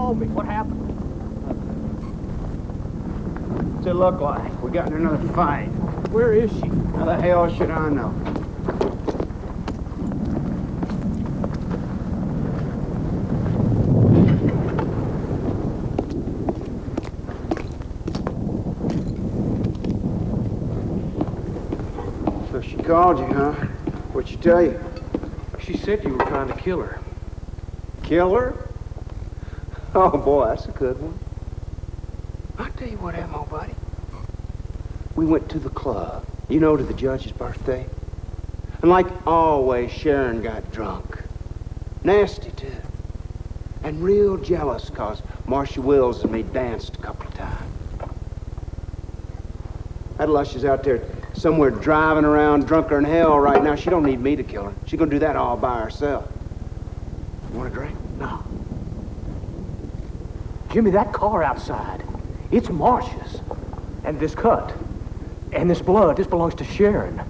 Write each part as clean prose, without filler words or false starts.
told me. What happened? What's it look like? We got in another fight. Where is she? How the hell should I know? So she called you, huh? What'd she tell you? She said you were trying to kill her. Kill her? Oh, boy, that's a good one. I'll tell you what happened, old buddy. We went to the club, you know, to the judge's birthday. And like always, Sharon got drunk. Nasty, too. And real jealous, 'cause Marcia Wills and me danced a couple of times. That lush is out there somewhere driving around drunker than hell right now. She don't need me to kill her. She's gonna do that all by herself. You want a drink? No. Jimmy, that car outside, it's Marcia's. And this cut, and this blood, this belongs to Sharon.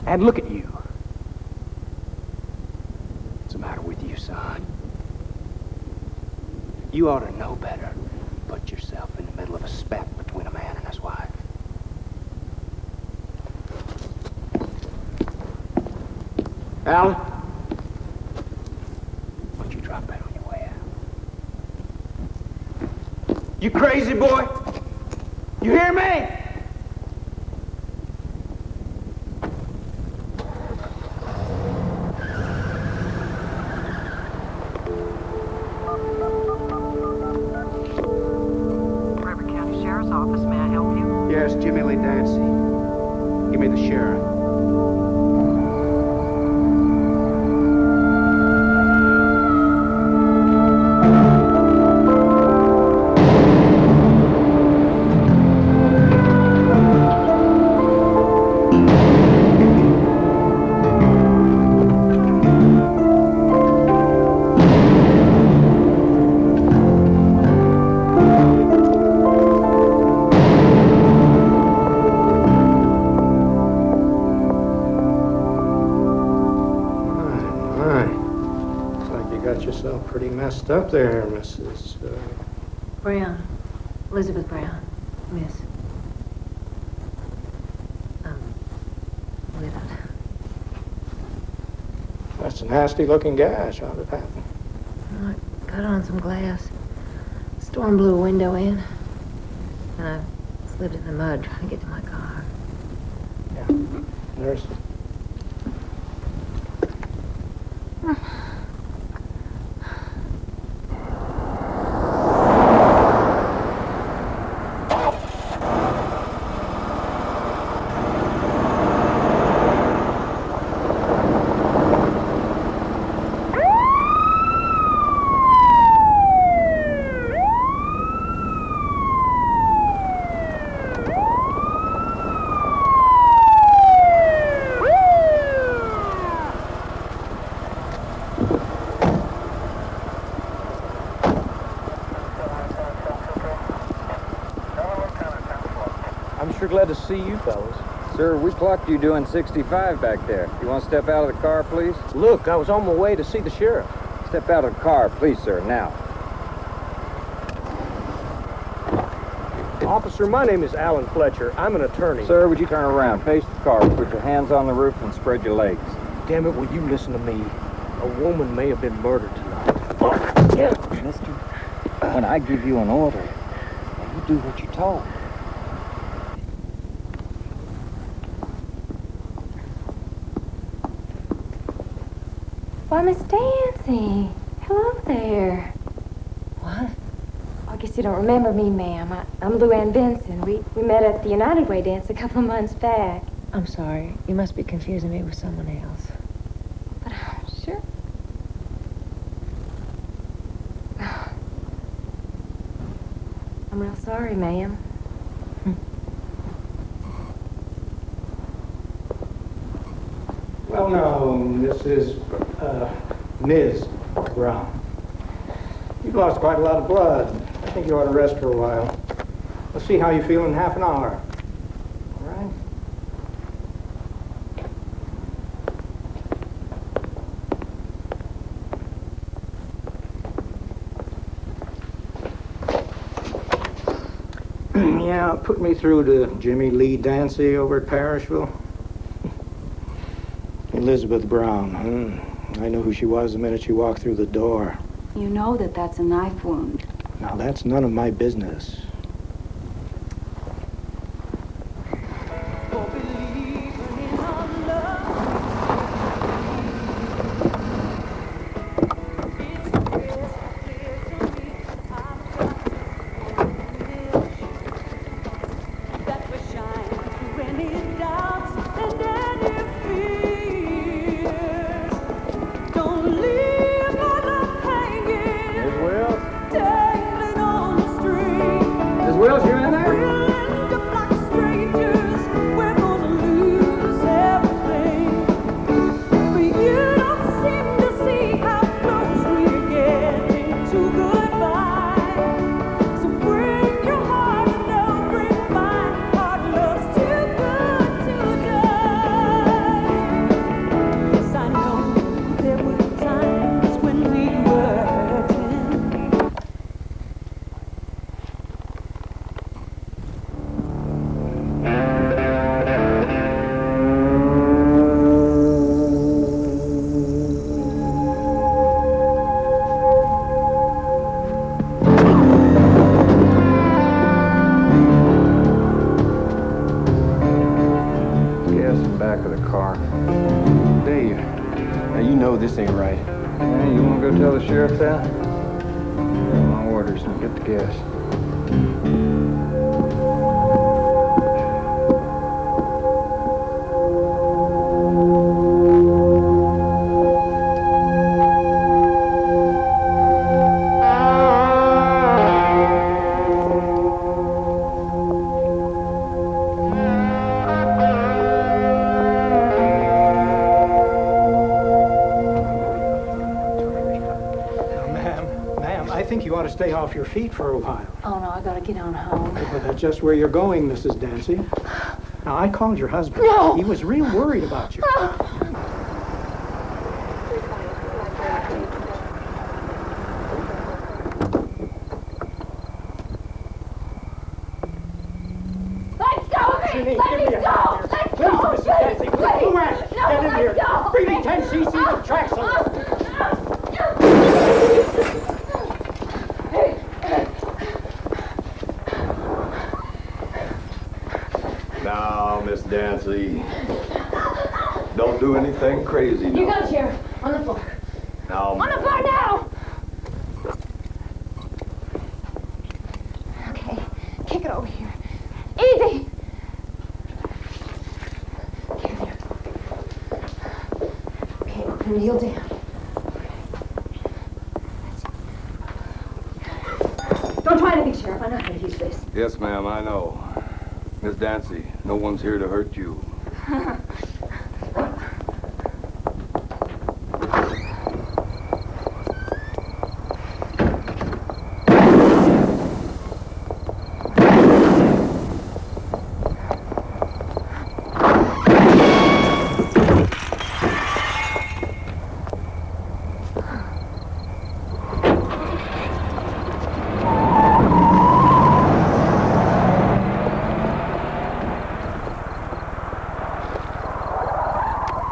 And look at you. What's the matter with you, son? You ought to know better. Put yourself in the middle of a spat between a man and his wife. Alan? Why don't you drop that on your way out? You crazy, boy? You hear me? River County Sheriff's Office, may I help you? Yes, Jimmy Lee Dancy. Give me the sheriff. Pretty messed up there, Mrs. Brown. Elizabeth Brown, miss. Widowed. That's a nasty-looking gash. How did it happen? I cut on some glass. Storm blew a window in. And I slid in the mud trying to get to my car. Yeah. Nurse. Glad to see you fellas. Sir, we clocked you doing 65 back there. You want to step out of the car, please? Look, I was on my way to see the sheriff. Step out of the car, please, sir, now. Officer, my name is Alan Fletcher. I'm an attorney. Sir, would you turn around, face the car, put your hands on the roof, and spread your legs. Damn it, will you listen to me? A woman may have been murdered tonight. Yeah. Mister, when I give you an order, you do what you're told. Why, Miss Dancy. Hello there. What? I guess you don't remember me, ma'am. I'm Lou Ann Benson. We met at the United Way dance a couple of months back. I'm sorry. You must be confusing me with someone else. But I'm sure... I'm real sorry, ma'am. Well, no, this is Ms. Brown. You've lost quite a lot of blood. I think you ought to rest for a while. We'll see how you feel in half an hour. All right? Yeah, put me through to Jimmy Lee Dancy over at Parishville. Elizabeth Brown. I knew who she was the minute she walked through the door. You know that that's a knife wound. Now, that's none of my business. This ain't right. Yeah, you want to go tell the sheriff that? Yeah, my orders. Now get the gas. Stay off your feet for a while. Oh, no, I gotta get on home. But that's just where you're going, Mrs. Dancy. Now, I called your husband. No! He was real worried about you. Let go of me! Let me go! Let go! Please, Mrs. Dancy, please! Get in here! Bring me 10 cc of tracks on. Now, Miss Dancy, don't do anything crazy now. You got it, Sheriff. On the floor. Now, on the floor now! Okay, kick it over here. Easy! Here. Okay, kneel down. Don't try anything, Sheriff. I know how to use this. Yes, ma'am, I know. Miss Dancy, no one's here to hurt you.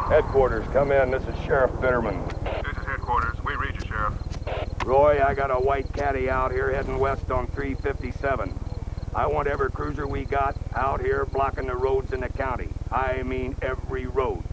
Headquarters, come in. This is Sheriff Bitterman. This is headquarters. We read you, Sheriff. Roy, I got a white caddy out here heading west on 357. I want every cruiser we got out here blocking the roads in the county. I mean every road.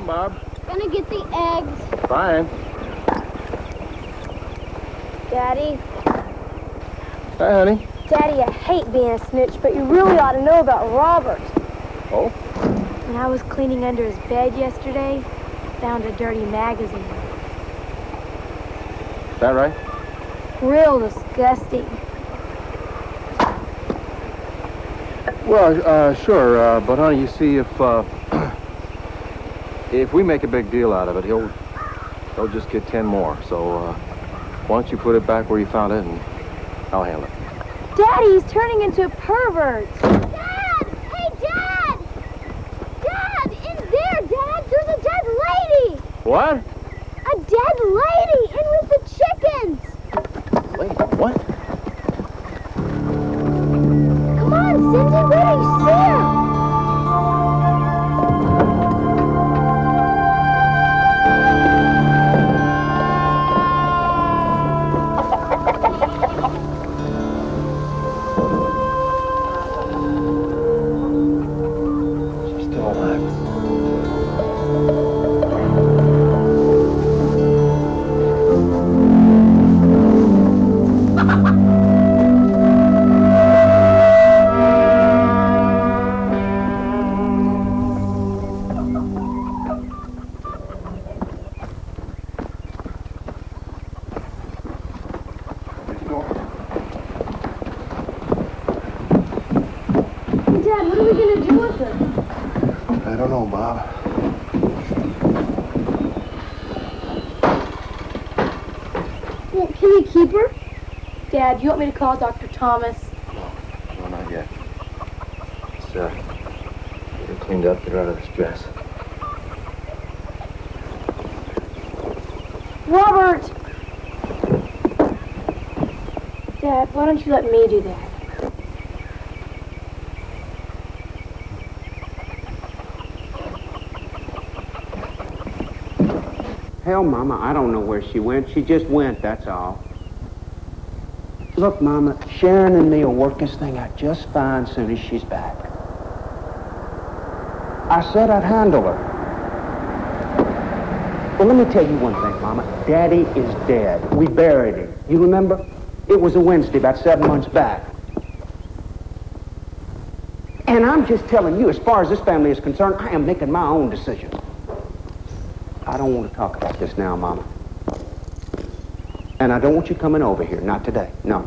doing, Bob? Gonna get the eggs. Fine. Daddy. Hi, honey. Daddy, I hate being a snitch, but you really ought to know about Robert. Oh? When I was cleaning under his bed yesterday, found a dirty magazine. Is that right? Real disgusting. Well, sure, but honey, you see, if we make a big deal out of it, he'll just get 10 more. So, why don't you put it back where you found it, and I'll handle it. Daddy, he's turning into a pervert. Dad! Hey, Dad! Dad! In there, Dad! There's a dead lady! What? A dead lady! In with the chickens! Wait, what? Come on, Cindy, where do you see her? Dad, you want me to call Dr. Thomas? No, not yet. Let's, get her cleaned up, get her out of this dress. Robert! Dad, why don't you let me do that? Hell, Mama, I don't know where she went. She just went, that's all. Look, Mama, Sharon and me will work this thing out just fine as soon as she's back. I said I'd handle her. Well, let me tell you one thing, Mama. Daddy is dead. We buried him. You remember? It was a Wednesday about 7 months back. And I'm just telling you, as far as this family is concerned, I am making my own decision. I don't want to talk about this now, Mama. And I don't want you coming over here. Not today. No.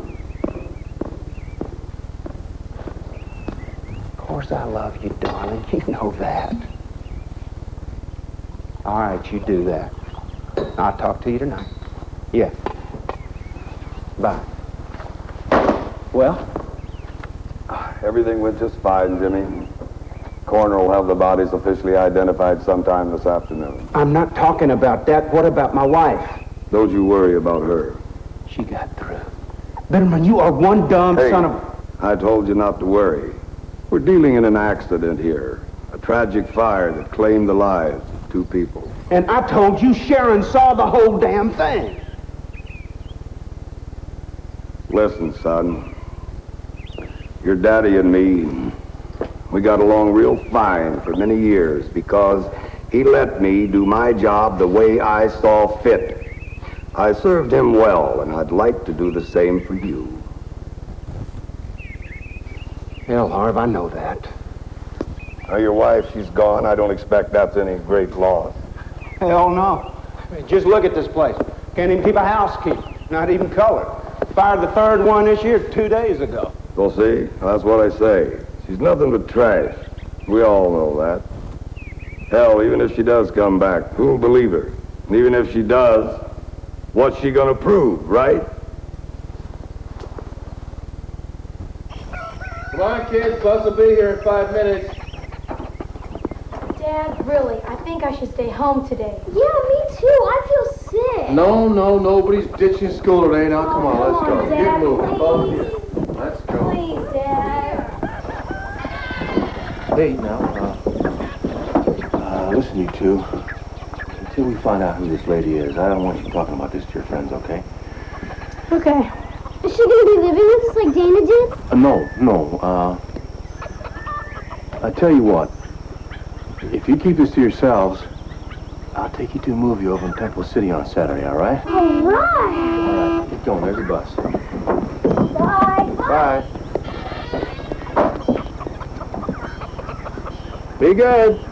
Of course I love you, darling. You know that. All right, you do that. I'll talk to you tonight. Yeah. Bye. Well? Everything went just fine, Jimmy. Coroner will have the bodies officially identified sometime this afternoon. I'm not talking about that. What about my wife? Don't you worry about her. She got through. Bitterman, you are one dumb son of... I told you not to worry. We're dealing in an accident here. A tragic fire that claimed the lives of 2 people. And I told you Sharon saw the whole damn thing. Listen, son. Your daddy and me, we got along real fine for many years because he let me do my job the way I saw fit. I served him well, and I'd like to do the same for you. Hell, Harv, I know that. Now, your wife, she's gone. I don't expect that's any great loss. Hell no. I mean, just look at this place. Can't even keep a housekeeper. Not even colored. Fired the 3rd one this year 2 days ago. Well, see, that's what I say. She's nothing but trash. We all know that. Hell, even if she does come back, who'll believe her? And even if she does, what's she gonna prove, right? Come on, kids. Bus will be here in 5 minutes. Dad, really, I think I should stay home today. Yeah, me too. I feel sick. No, nobody's ditching school today. Now, come on, let's go. Dad, Get moving. please. Both of you. Let's go. Please, Dad. Hey, now, listen, you two. Until we find out who this lady is, I don't want you talking about this to your friends, okay? Okay. Is she gonna be living with us like Dana did? No. I tell you what. If you keep this to yourselves, I'll take you to a movie over in Temple City on Saturday, all right? All right. All right, get going. There's your bus. Bye. Bye. Be good.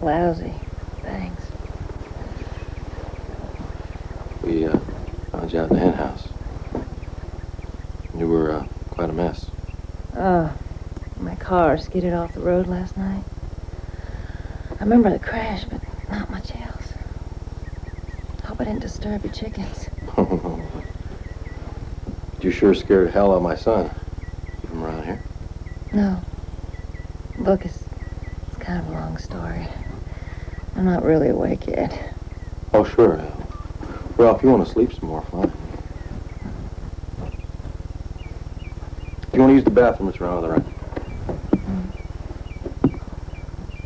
Lousy. Thanks. We found you out in the hen house. You were quite a mess. My car skidded off the road last night. I remember the crash, but not much else. Hope I didn't disturb your chickens. You sure scared hell out of my son. Keep him around here? No. Look, it's kind of a long story. I'm not really awake yet. Oh, sure. Well, if you want to sleep some more, fine. If you want to use the bathroom, it's around to the right.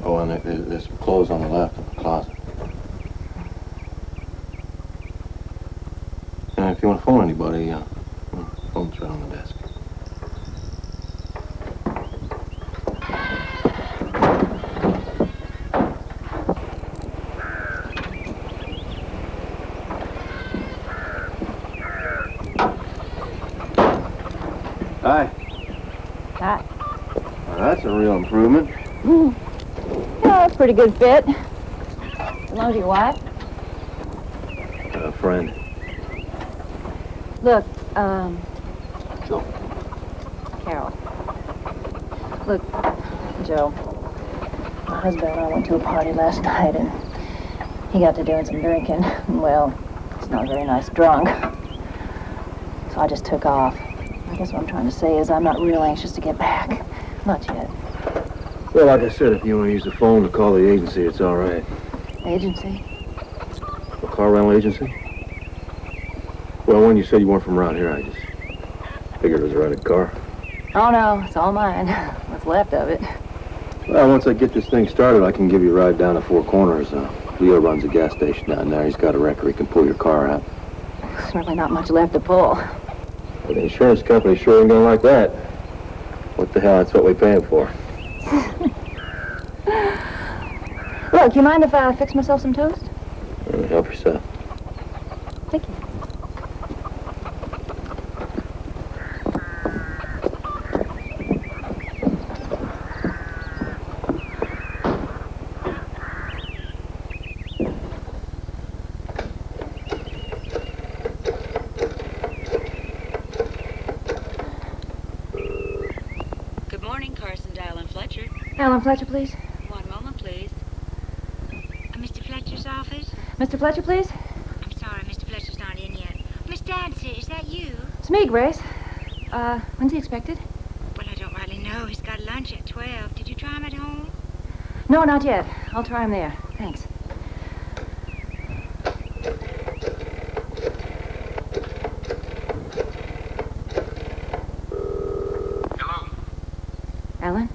Oh, and there's some clothes on the left in the closet. And if you want to phone anybody, phone's right on the desk. Hi. Hi. Well, that's a real improvement. Yeah, that's a pretty good fit. As long as your wife. A friend. Look, Joe. Carol. Look, Joe. My husband and I went to a party last night, and he got to doing some drinking. Well, he's not very nice drunk. So I just took off. I guess what I'm trying to say is I'm not real anxious to get back. Not yet. Well, like I said, if you want to use the phone to call the agency, it's all right. Agency? A car rental agency? Well, when you said you weren't from around here, I just figured it was a rented car. Oh, no, it's all mine. What's left of it. Well, once I get this thing started, I can give you a ride down to Four Corners. Leo runs a gas station down there. He's got a wrecker. He can pull your car out. There's really not much left to pull. Well, the insurance company sure ain't gonna like that. What the hell, that's what we pay him for. Look, you mind if I fix myself some toast? Help yourself. Thank you. Alan Fletcher, please. One moment, please. Mr. Fletcher's office? Mr. Fletcher, please. I'm sorry, Mr. Fletcher's not in yet. Miss Dancy, is that you? It's me, Grace. When's he expected? Well, I don't really know. He's got lunch at 12. Did you try him at home? No, not yet. I'll try him there. Thanks. Hello? Alan?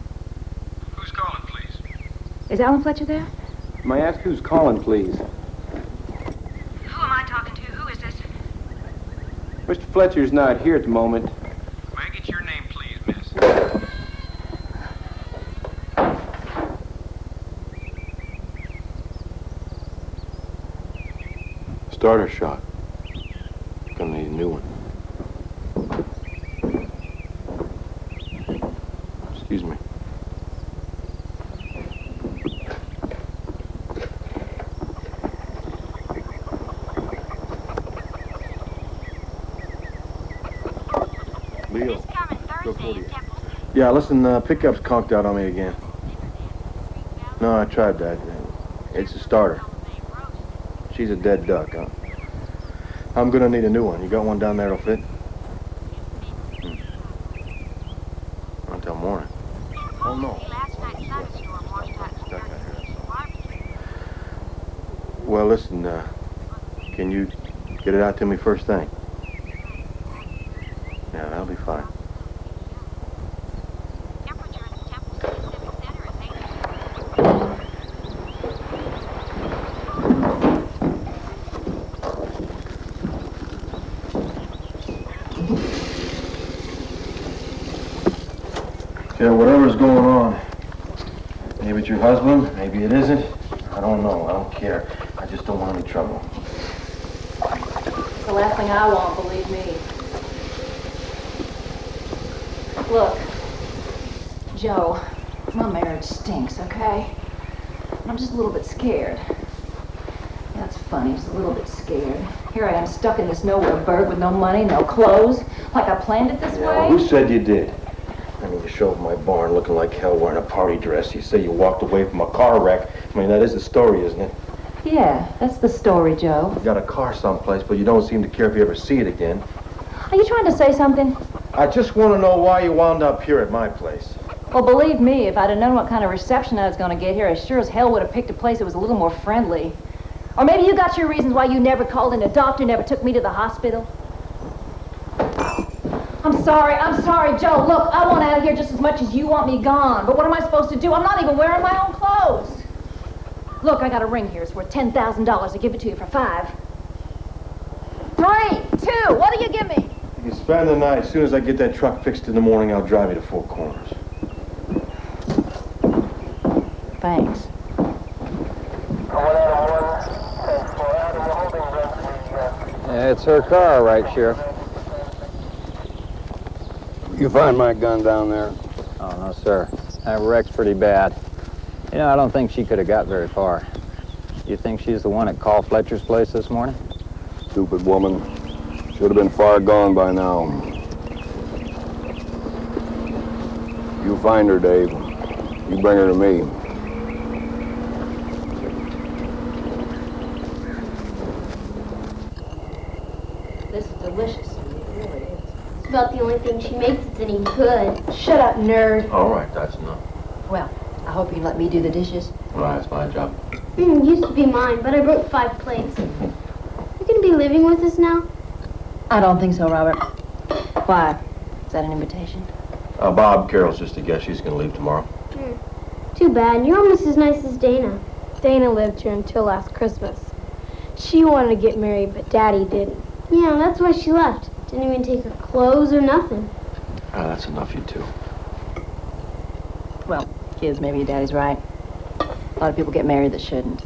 Who's calling, please? Is Alan Fletcher there? May I ask who's calling, please? Who am I talking to? Who is this? Mr. Fletcher's not here at the moment. May I get your name, please, miss? starter shot. Gonna need a new one. Excuse me. Leo, go 40. Yeah, listen, pickup's conked out on me again. No, I tried that. It's a starter. She's a dead duck, huh? I'm gonna need a new one. You got one down there that'll fit? Until morning. Oh, no. Well, listen, can you get it out to me first thing? Yeah, that'll be fine. Yeah, whatever's going on. Maybe it's your husband, maybe it isn't. I don't know, I don't care. I just don't want any trouble. It's the last thing I want, believe me. Look, Joe, my marriage stinks, okay? I'm just a little bit scared. That's funny, just a little bit scared. Here I am stuck in this nowhere burg with no money, no clothes. Like I planned it this way. Who said you did? I mean, you show up in my barn looking like hell wearing a party dress. You say you walked away from a car wreck. I mean, that is the story, isn't it? Yeah, that's the story, Joe. You got a car someplace, but you don't seem to care if you ever see it again. Are you trying to say something? I just want to know why you wound up here at my place. Well, believe me, if I'd have known what kind of reception I was going to get here, I sure as hell would have picked a place that was a little more friendly. Or maybe you got your reasons why you never called in a doctor, never took me to the hospital. I'm sorry, Joe. Look, I want out of here just as much as you want me gone. But what am I supposed to do? I'm not even wearing my own clothes. Look, I got a ring here. It's worth $10,000. I'll give it to you for 5. 3, 2, what do you give me? You can spend the night. As soon as I get that truck fixed in the morning, I'll drive you to Four Corners. Thanks. Yeah, it's her car, right, Sheriff? You find my gun down there? Oh, no, sir. That wreck's pretty bad. You know, I don't think she could have got very far. You think she's the one at Carl Fletcher's place this morning? Stupid woman. Should have been far gone by now. You find her, Dave. You bring her to me. This is delicious. It really is. It's about the only thing she makes that's any good. Shut up, nerd. All right, that's enough. Well, I hope you can let me do the dishes. All right, it's my job. Used to be mine, but I broke 5 plates. You gonna be living with us now? I don't think so, Robert. Why? Is that an invitation? Bob, Carol's just a guess. She's going to leave tomorrow. Too bad. You're almost as nice as Dana. Dana lived here until last Christmas. She wanted to get married, but Daddy didn't. Yeah, that's why she left. Didn't even take her clothes or nothing. That's enough, you two. Well, kids, maybe your daddy's right. A lot of people get married that shouldn't.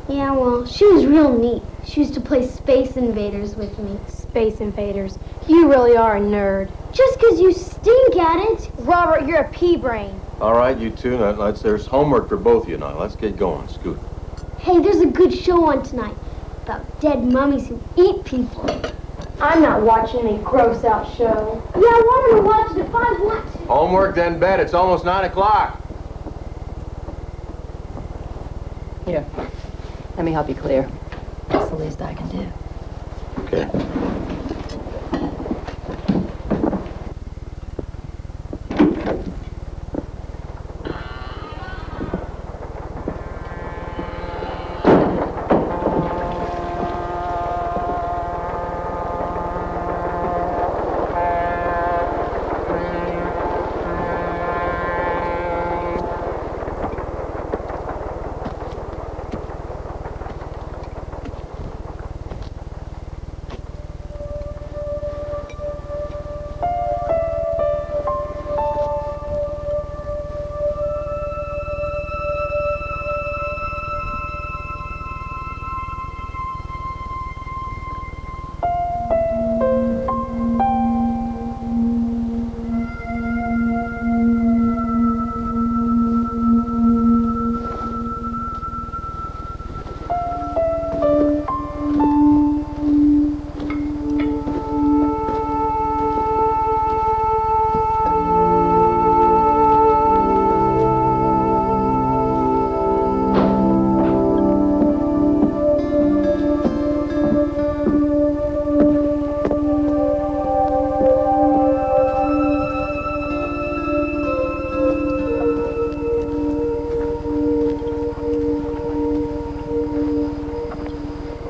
Yeah, well, she was real neat. She used to play Space Invaders with me. Space Invaders. You really are a nerd. Just 'cause you stink at it. Robert, you're a pea brain. All right, you two. Now, there's homework for both of you now. Let's get going. Scoot. Hey, there's a good show on tonight about dead mummies who eat people. I'm not watching any gross-out show. Yeah, I want to watch it if I want to. Homework, then bed. It's almost 9 o'clock. Here, let me help you clear. That's the least I can do. Okay.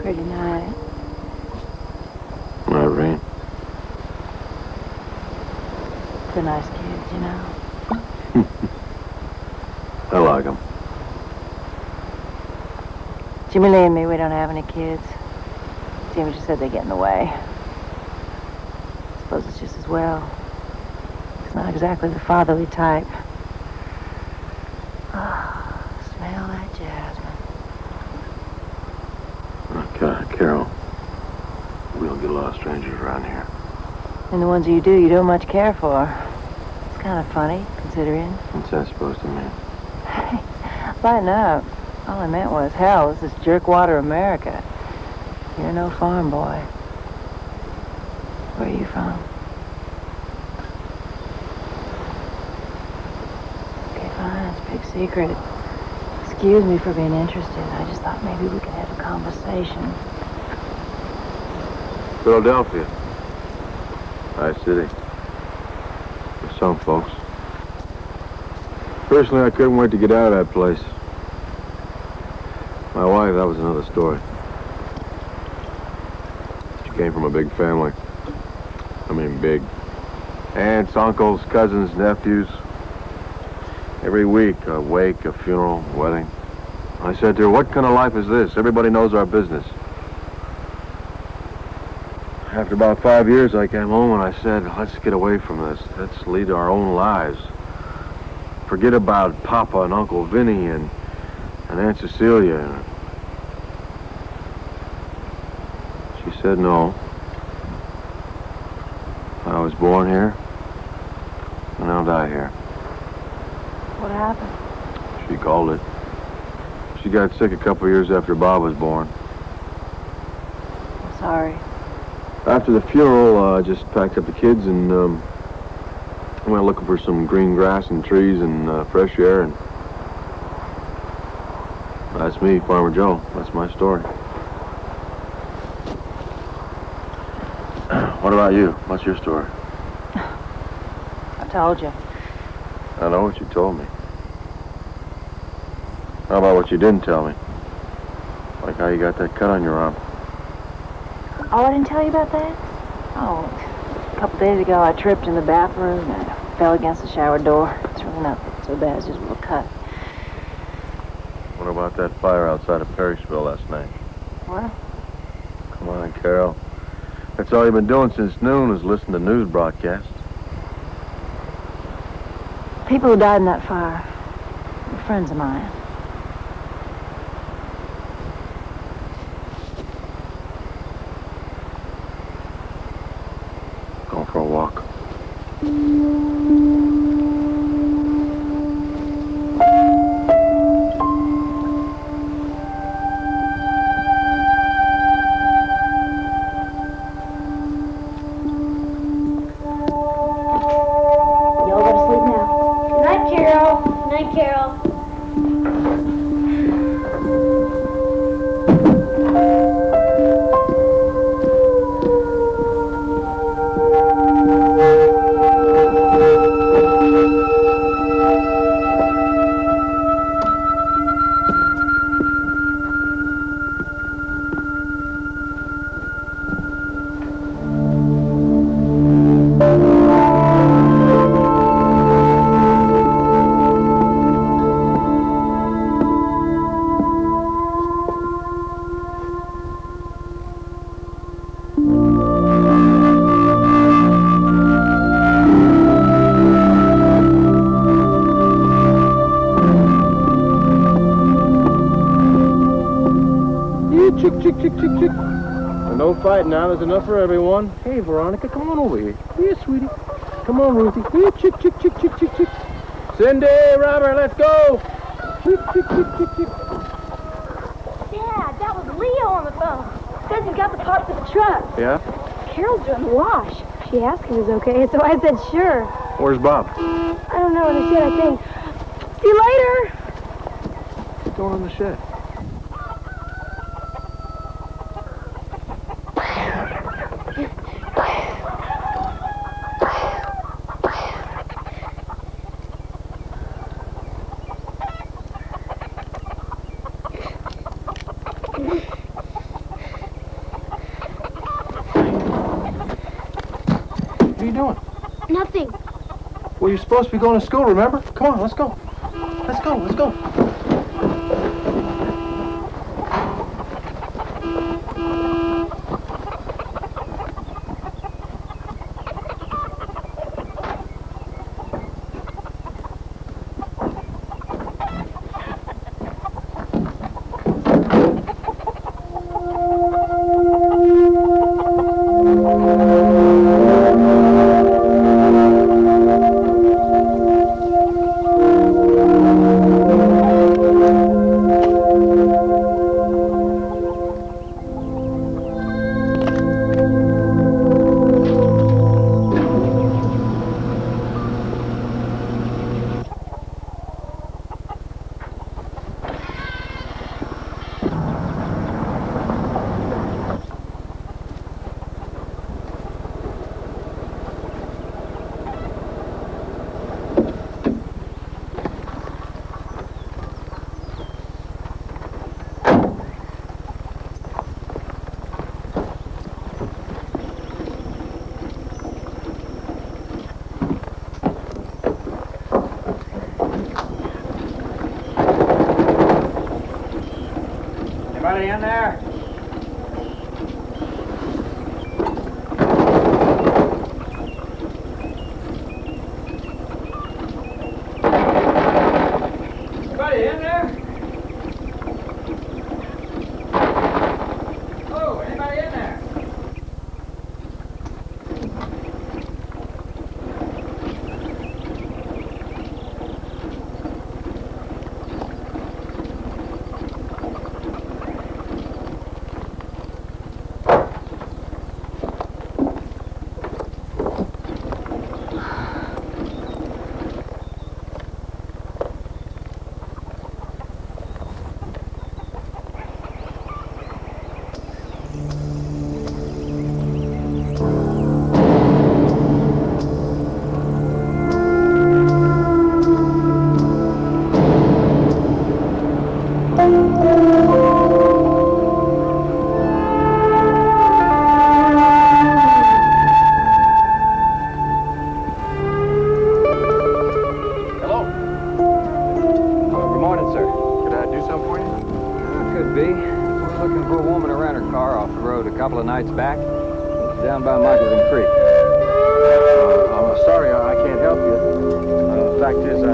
Pretty nice. Irene. They're nice kids, you know. I like them. Jimmy Lee and me, we don't have any kids. Jimmy just said they get in the way. I suppose it's just as well. He's not exactly the fatherly type. Oh, smell that jasmine. Okay, Carol. We don't get a lot of strangers around here. And the ones you do, you don't much care for. It's kind of funny, considering. What's that supposed to mean? Hey, lighten up. All I meant was, hell, this is jerkwater America. You're no farm boy. Where are you from? Okay, fine, it's a big secret. Excuse me for being interested. I just thought maybe we could have a conversation. Philadelphia. Nice city. For some folks. Personally, I couldn't wait to get out of that place. My wife, that was another story. She came from a big family. I mean, big. Aunts, uncles, cousins, nephews. Every week, a wake, a funeral, a wedding. I said to her, what kind of life is this? Everybody knows our business. After about 5 years, I came home and I said, let's get away from this. Let's lead our own lives. Forget about Papa and Uncle Vinny and Aunt Cecilia. She said no. I was born here, and I'll die here. What happened? She called it. She got sick a couple years after Bob was born. I'm sorry. After the funeral, I just packed up the kids and went looking for some green grass and trees and fresh air, and that's me, Farmer Joe. That's my story. What about you? What's your story? I told you. I know what you told me. How about what you didn't tell me? Like how you got that cut on your arm. Oh, I didn't tell you about that? Oh, a couple days ago I tripped in the bathroom and I fell against the shower door. It's really not so bad, it's just a little cut. What about that fire outside of Perrysville last night? What? Come on, Carol. That's all you've been doing since noon is listen to news broadcasts. People who died in that fire were friends of mine. Going for a walk. No fighting now. There's enough for everyone. Hey, Veronica, come on over here. Here, sweetie. Come on, Ruthie. Here, chick. Cindy, Robert, let's go. Chick. Dad, that was Leo on the phone. Says he's got the parts for the truck. Yeah? Carol's doing the wash. She asked if he was okay, so I said sure. Where's Bob? I don't know, in the shed, I think. See you later. What's going on in the shed? What are you doing? Nothing. Well, you're supposed to be going to school, remember? Come on, let's go. Let's go, let's go. Anybody in there? Anybody in there? Oh, anybody in there? Nights back, down by Moccasin Creek. I'm sorry, I can't help you. The fact is, I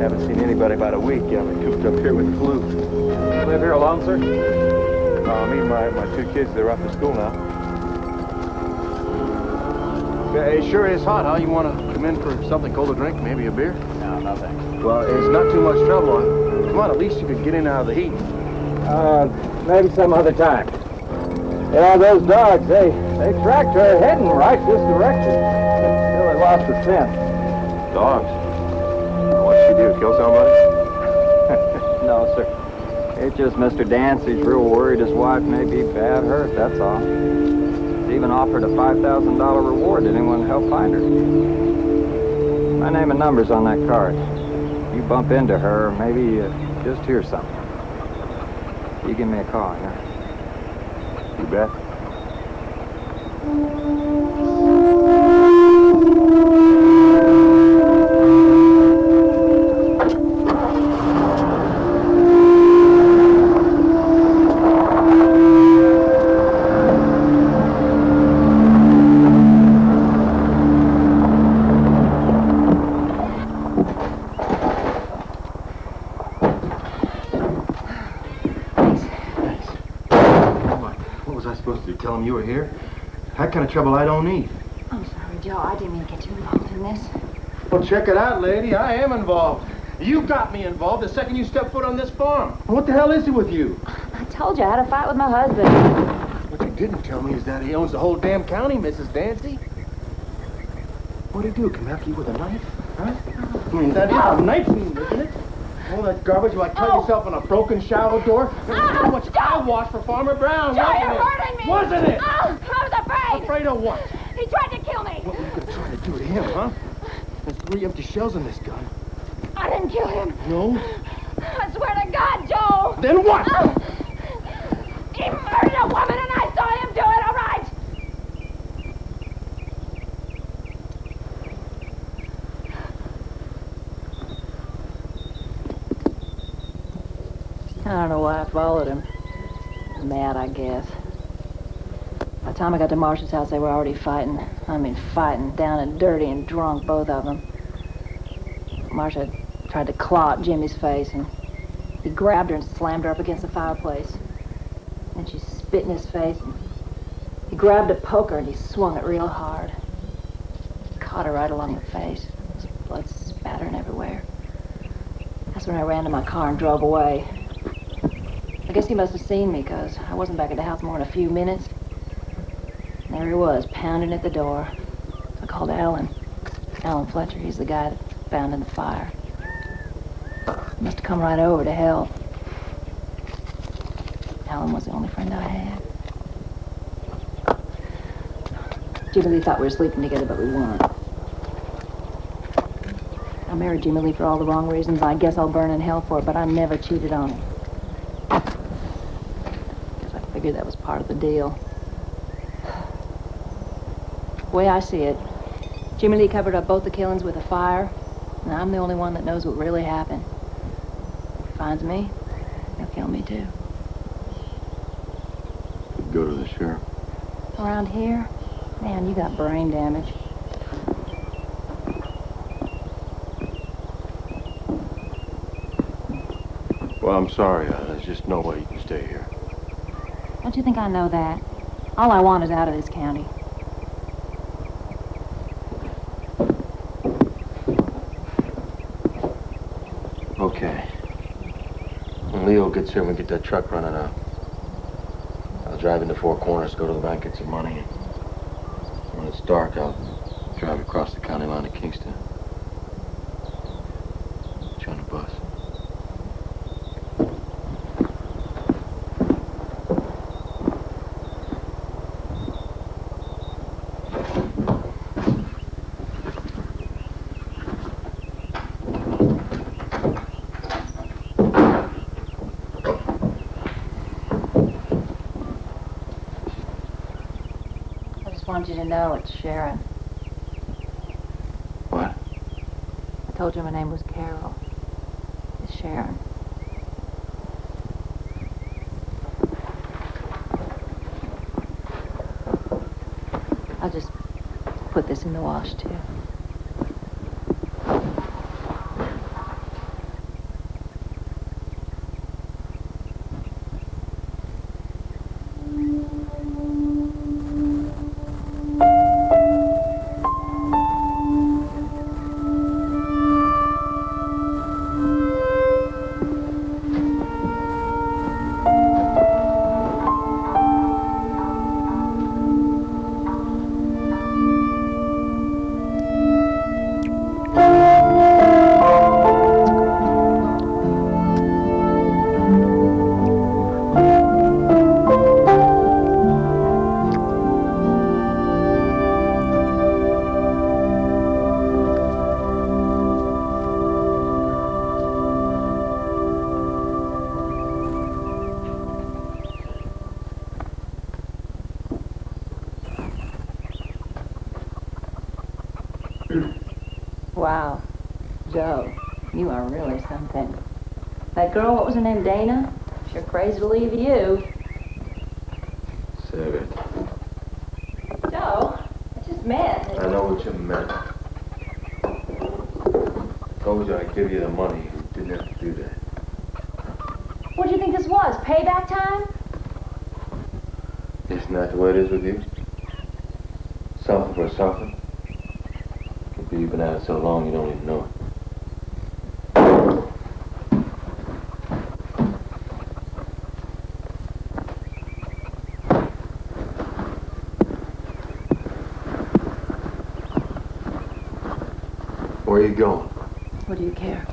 haven't seen anybody about a week. I'm cooped up here with the flu. You live here alone, sir? Me and my two kids, they're off to school now. It sure is hot, huh? You want to come in for something cold to drink? Maybe a beer? No, nothing. Well, it's not too much trouble. Come on, at least you could get in out of the heat. Maybe some other time. Yeah, those dogs, they tracked her heading right this direction. Still, they lost the scent. Dogs? What'd she do, kill somebody? No, sir. It's just Mr. Dancy's real worried his wife may be bad hurt, that's all. He's even offered a $5,000 reward to anyone to help find her. My name and number's on that card. You bump into her, maybe you just hear something. You give me a call, yeah? You bet. Tell him you were here? That kind of trouble I don't need. I'm sorry, Joe. I didn't mean to get you involved in this. Well, check it out, lady. I am involved. You got me involved the second you stepped foot on this farm. What the hell is it with you? I told you I had a fight with my husband. What you didn't tell me is that he owns the whole damn county, Mrs. Dancy. What'd he do? Come after you with a knife? Huh? I mean, that is a knife scene, isn't it? All that garbage, you like cut yourself on a broken shower door? How much I washed for Farmer Brown, Joe, wasn't you're it? hurting me! Wasn't it? Oh, I was afraid! Afraid of what? He tried to kill me! What were you gonna try to do to him, huh? There's 3 empty shells in this gun. I didn't kill him. No? I swear to God, Joe! Then what? He murdered a woman and I saw him do it, all right? don't know why I followed him. Mad, I guess. By the time I got to Marsh's house, they were already fighting. I mean, fighting, down and dirty and drunk, both of them. Marcia tried to claw at Jimmy's face, and he grabbed her and slammed her up against the fireplace. Then she spit in his face, and he grabbed a poker and he swung it real hard. Caught her right along the face. There's blood spattering everywhere. That's when I ran to my car and drove away. I guess he must have seen me, because I wasn't back at the house more than a few minutes. And there he was, pounding at the door. I called Alan. Alan Fletcher, he's the guy that found in the fire. He must have come right over to help. Alan was the only friend I had. Jimmy Lee thought we were sleeping together, but we weren't. I married Jimmy Lee for all the wrong reasons. I guess I'll burn in hell for it, but I never cheated on him. Guess I figured that was part of the deal. The way I see it, Jimmy Lee covered up both the killings with a fire, and I'm the only one that knows what really happened. If he finds me, he'll kill me too. Go to the sheriff. Around here? Man, you got brain damage. Well, I'm sorry. There's just no way you can stay here. Don't you think I know that? All I want is out of this county. Okay. When Leo gets here, we get that truck running out. I'll drive into Four Corners, go to the bank, get some money. And when it's dark, I'll drive across the county line to Kingston. Get you on the bus. I want you to know it's Sharon. What? I told you my name was Carol. It's Sharon. I'll just put this in the wash, too. Wow, Joe, you are really something. That girl, what was her name, Dana? Sure crazy to leave you. Save it. Joe, I just met. I know what you meant. Told you I'd give you the money. You didn't have to do that. What do you think this was, payback time? Isn't that the way it is with you? Something for something? Maybe you've been at it so long you don't even know it. Where are you going? What do you care?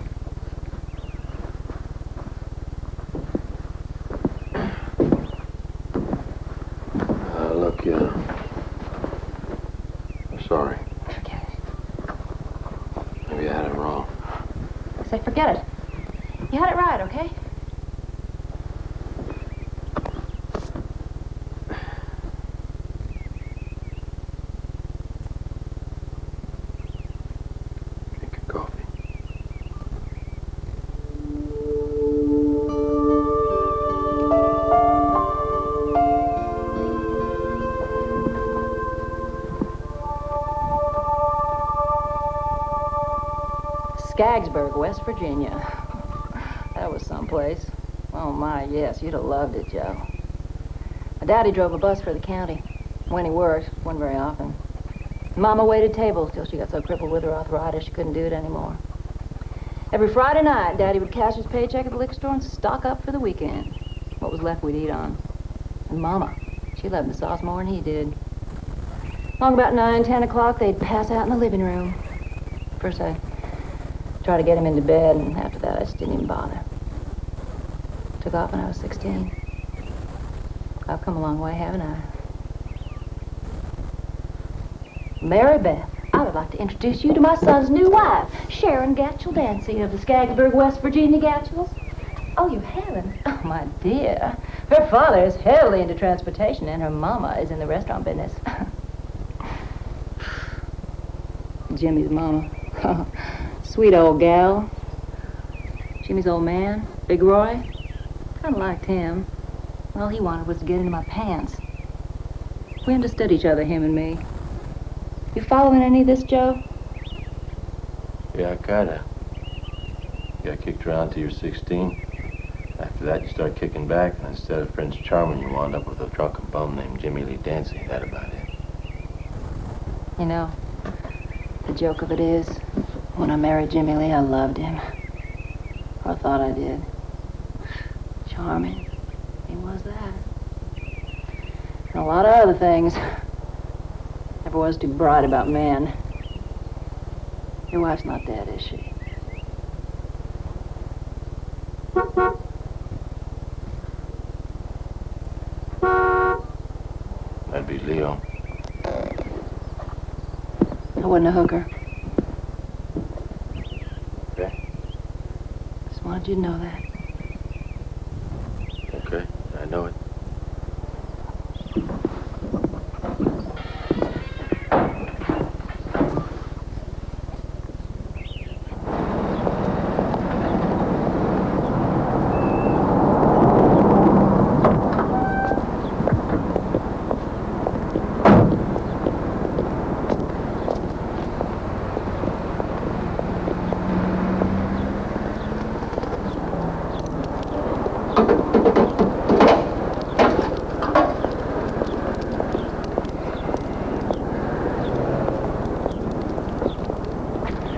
Look, I'm sorry. Forget it. Maybe I had it wrong. Say forget it. You had it right, okay? Skaggsburg, West Virginia. That was someplace. Oh, my, yes, you'd have loved it, Joe. My daddy drove a bus for the county. When he worked, wasn't very often. Mama waited tables till she got so crippled with her arthritis she couldn't do it anymore. Every Friday night, Daddy would cash his paycheck at the liquor store and stock up for the weekend. What was left we'd eat on. And Mama, she loved the sauce more than he did. Long about 9, 10 o'clock, they'd pass out in the living room. First, I tried to get him into bed, and after that, I just didn't even bother. Took off when I was 16. I've come a long way, haven't I? Mary Beth, I would like to introduce you to my son's new wife, Sharon Gatchell Dancy of the Skaggsburg, West Virginia Gatchells. Oh, you haven't? Oh, my dear. Her father is heavily into transportation, and her mama is in the restaurant business. Jimmy's mama. Sweet old gal. Jimmy's old man, Big Roy, kind of liked him. All he wanted was to get into my pants. We understood each other, him and me. You following any of this, Joe? Yeah, kinda. You got kicked around till you're 16. After that, you start kicking back, and instead of Prince Charming, you wound up with a drunken bum named Jimmy Lee Dancy. That about it. You know, the joke of it is, when I married Jimmy Lee, I loved him. Or thought I did. Charming. He was that. And a lot of other things. Never was too bright about men. Your wife's not dead, is she? That'd be Leo. I wasn't a hooker. Okay. Just wanted you to know that. Okay, I know it.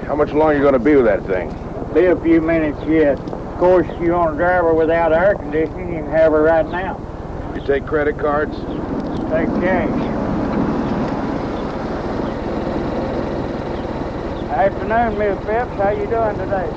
How much longer are you going to be with that thing? Be a few minutes yet. Of course, if you want to drive her without air conditioning, you can have her right now. You take credit cards? Take cash. Afternoon, Miss Phipps. How you doing today?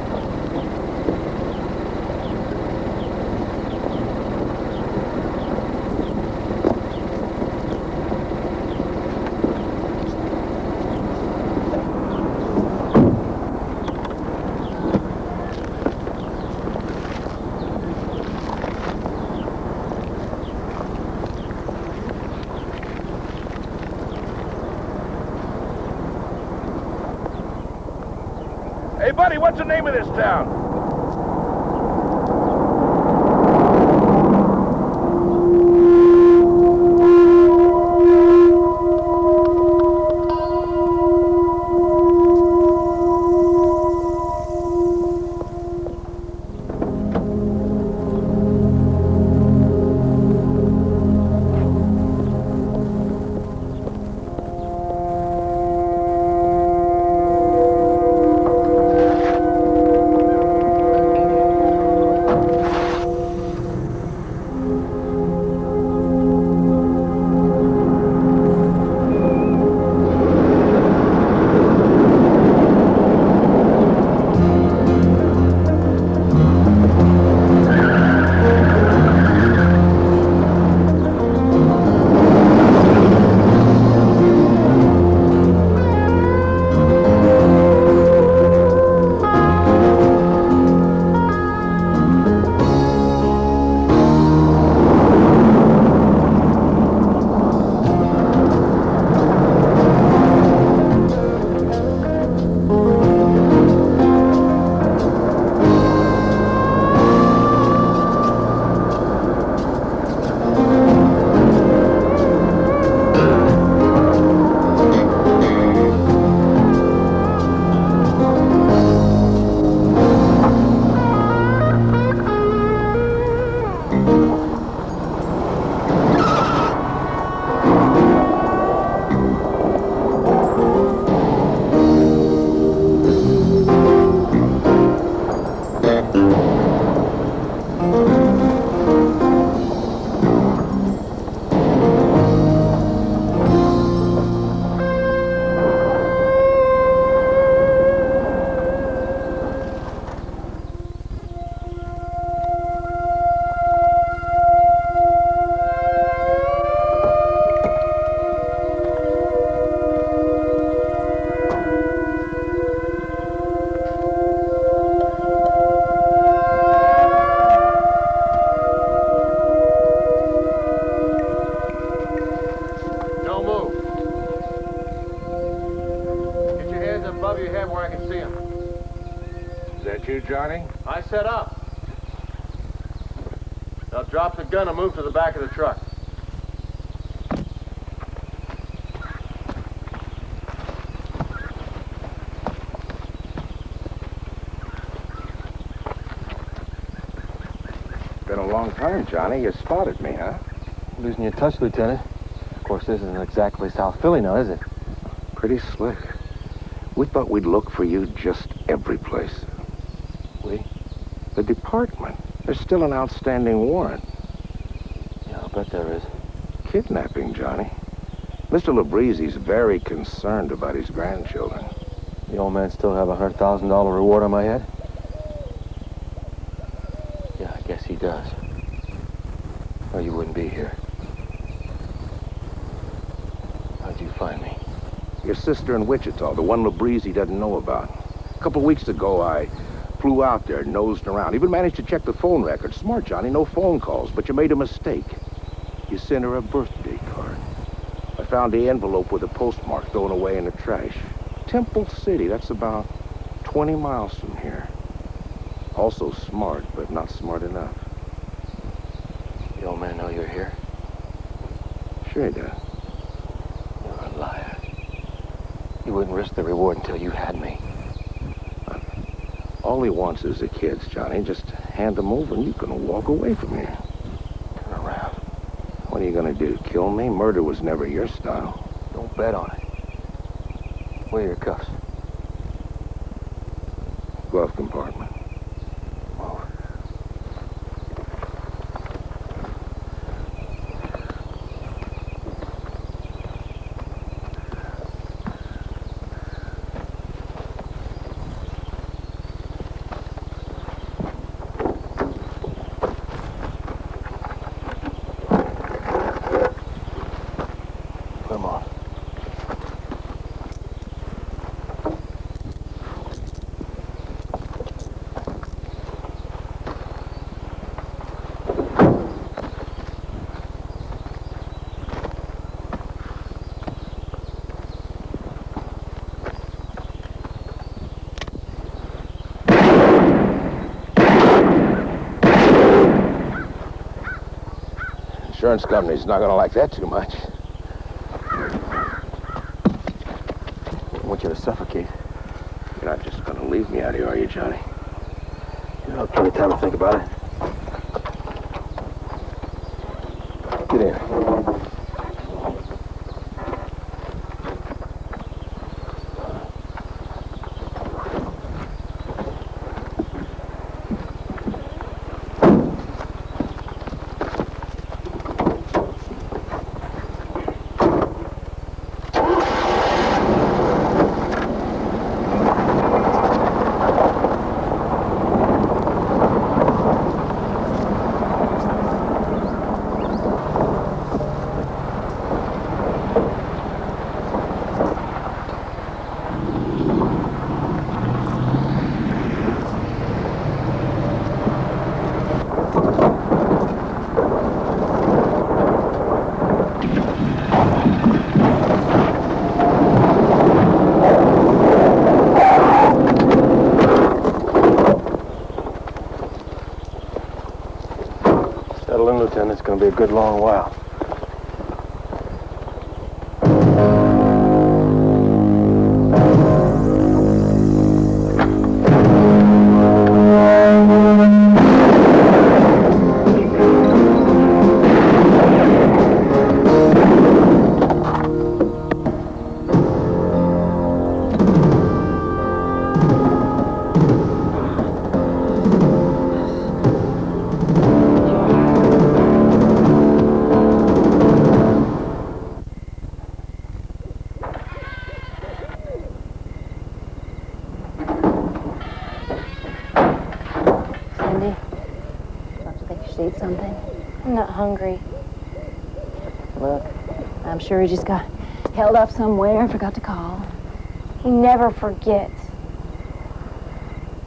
Hey, buddy, what's the name of this town? above your head where I can see him. Is that you, Johnny? I set up. Now drop the gun and move to the back of the truck. Been a long time, Johnny. You spotted me, huh? Losing your touch, Lieutenant. Of course, this isn't exactly South Philly now, is it? Pretty slick. We thought we'd look for you just every place. We? The department. There's still an outstanding warrant. Yeah, I'll bet there is. Kidnapping, Johnny. Mr. Labreezy's very concerned about his grandchildren. The old man still have a $100,000 reward on my head? Yeah, I guess he does. Or you wouldn't be here. How'd you find me? Your sister in Wichita, the one Labreezy doesn't know about. A couple weeks ago, I flew out there, nosed around. Even managed to check the phone record. Smart, Johnny, no phone calls, but you made a mistake. You sent her a birthday card. I found the envelope with a postmark thrown away in the trash. Temple City, that's about 20 miles from here. Also smart, but not smart enough. The old man know you're here? Sure he does. You're a liar. You wouldn't risk the reward until you had me. All he wants is the kids, Johnny. Just hand them over and you can walk away from here. Turn around. What are you gonna do, kill me? Murder was never your style. Don't bet on it. Where are your cuffs? Glove compartment. Move. Come on. Insurance company's not gonna like that too much. I want you to suffocate. You're not just gonna leave me out here, are you, Johnny? You have plenty of time to think about it. Get in. Settle in, Lieutenant. It's going to be a good long while. Hungry. Look, I'm sure he just got held up somewhere and forgot to call. He never forgets.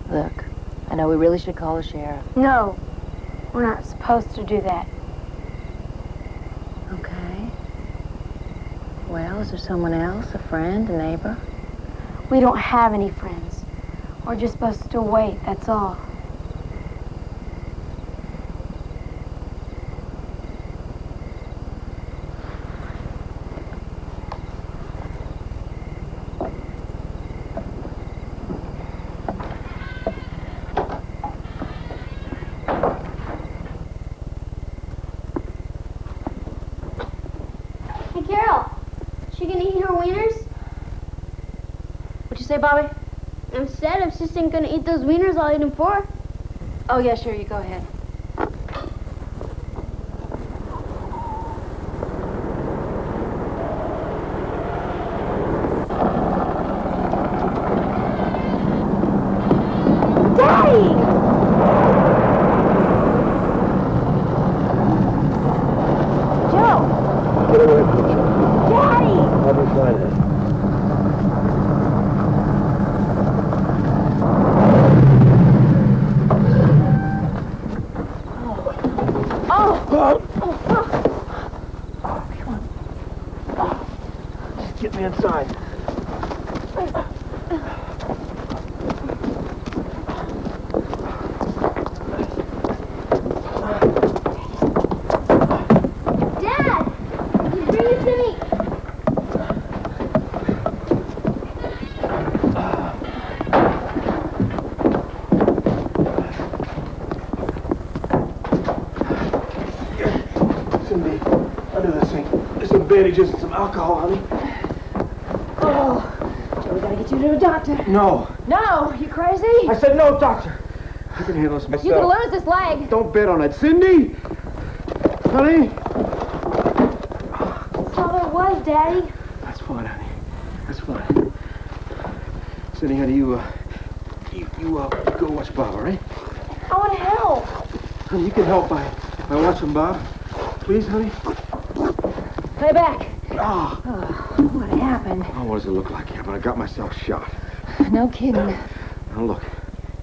Look, I know we really should call the sheriff. No, we're not supposed to do that. Okay. Well, is there someone else, a friend, a neighbor? We don't have any friends. We're just supposed to wait, that's all. Hey, Carol. She gonna eat her wieners? What'd you say, Bobby? I said if Sis ain't gonna eat those wieners, I'll eat them for her. Oh, yeah, sure, you go ahead. Daddy! Joe! Get away from each other. Daddy! I'll be fine. Get me inside. Dad! You bring it to me! Cindy, under the sink. There's some bandages and some alcohol, honey. Oh, Joe, we gotta get you to a doctor. No. No, you crazy? I said no, doctor. I can handle this myself. You could lose this leg. Don't bet on it. Cindy! Honey? That's all there was, Daddy. That's fine, honey. That's fine. Cindy, honey, you go watch Bob, all right? I want to help. Honey, you can help by watching Bob. Please, honey? Lay back. Ah. Oh, what happened? Oh, what does it look like here? But I got myself shot. No kidding. Now, look.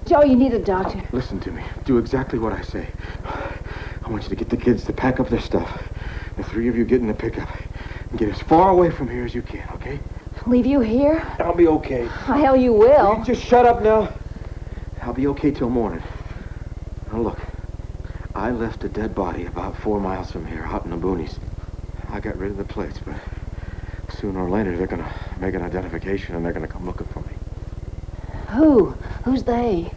Joe, you need a doctor. Listen to me. Do exactly what I say. I want you to get the kids to pack up their stuff. The three of you get in the pickup and get as far away from here as you can, okay? Leave you here? I'll be okay. Oh, hell, you will. You just shut up now. I'll be okay till morning. Now, look. I left a dead body about 4 miles from here, out in the boonies. I got rid of the plates, but sooner or later they're gonna make an identification and they're gonna come looking for me. Who? Who's they?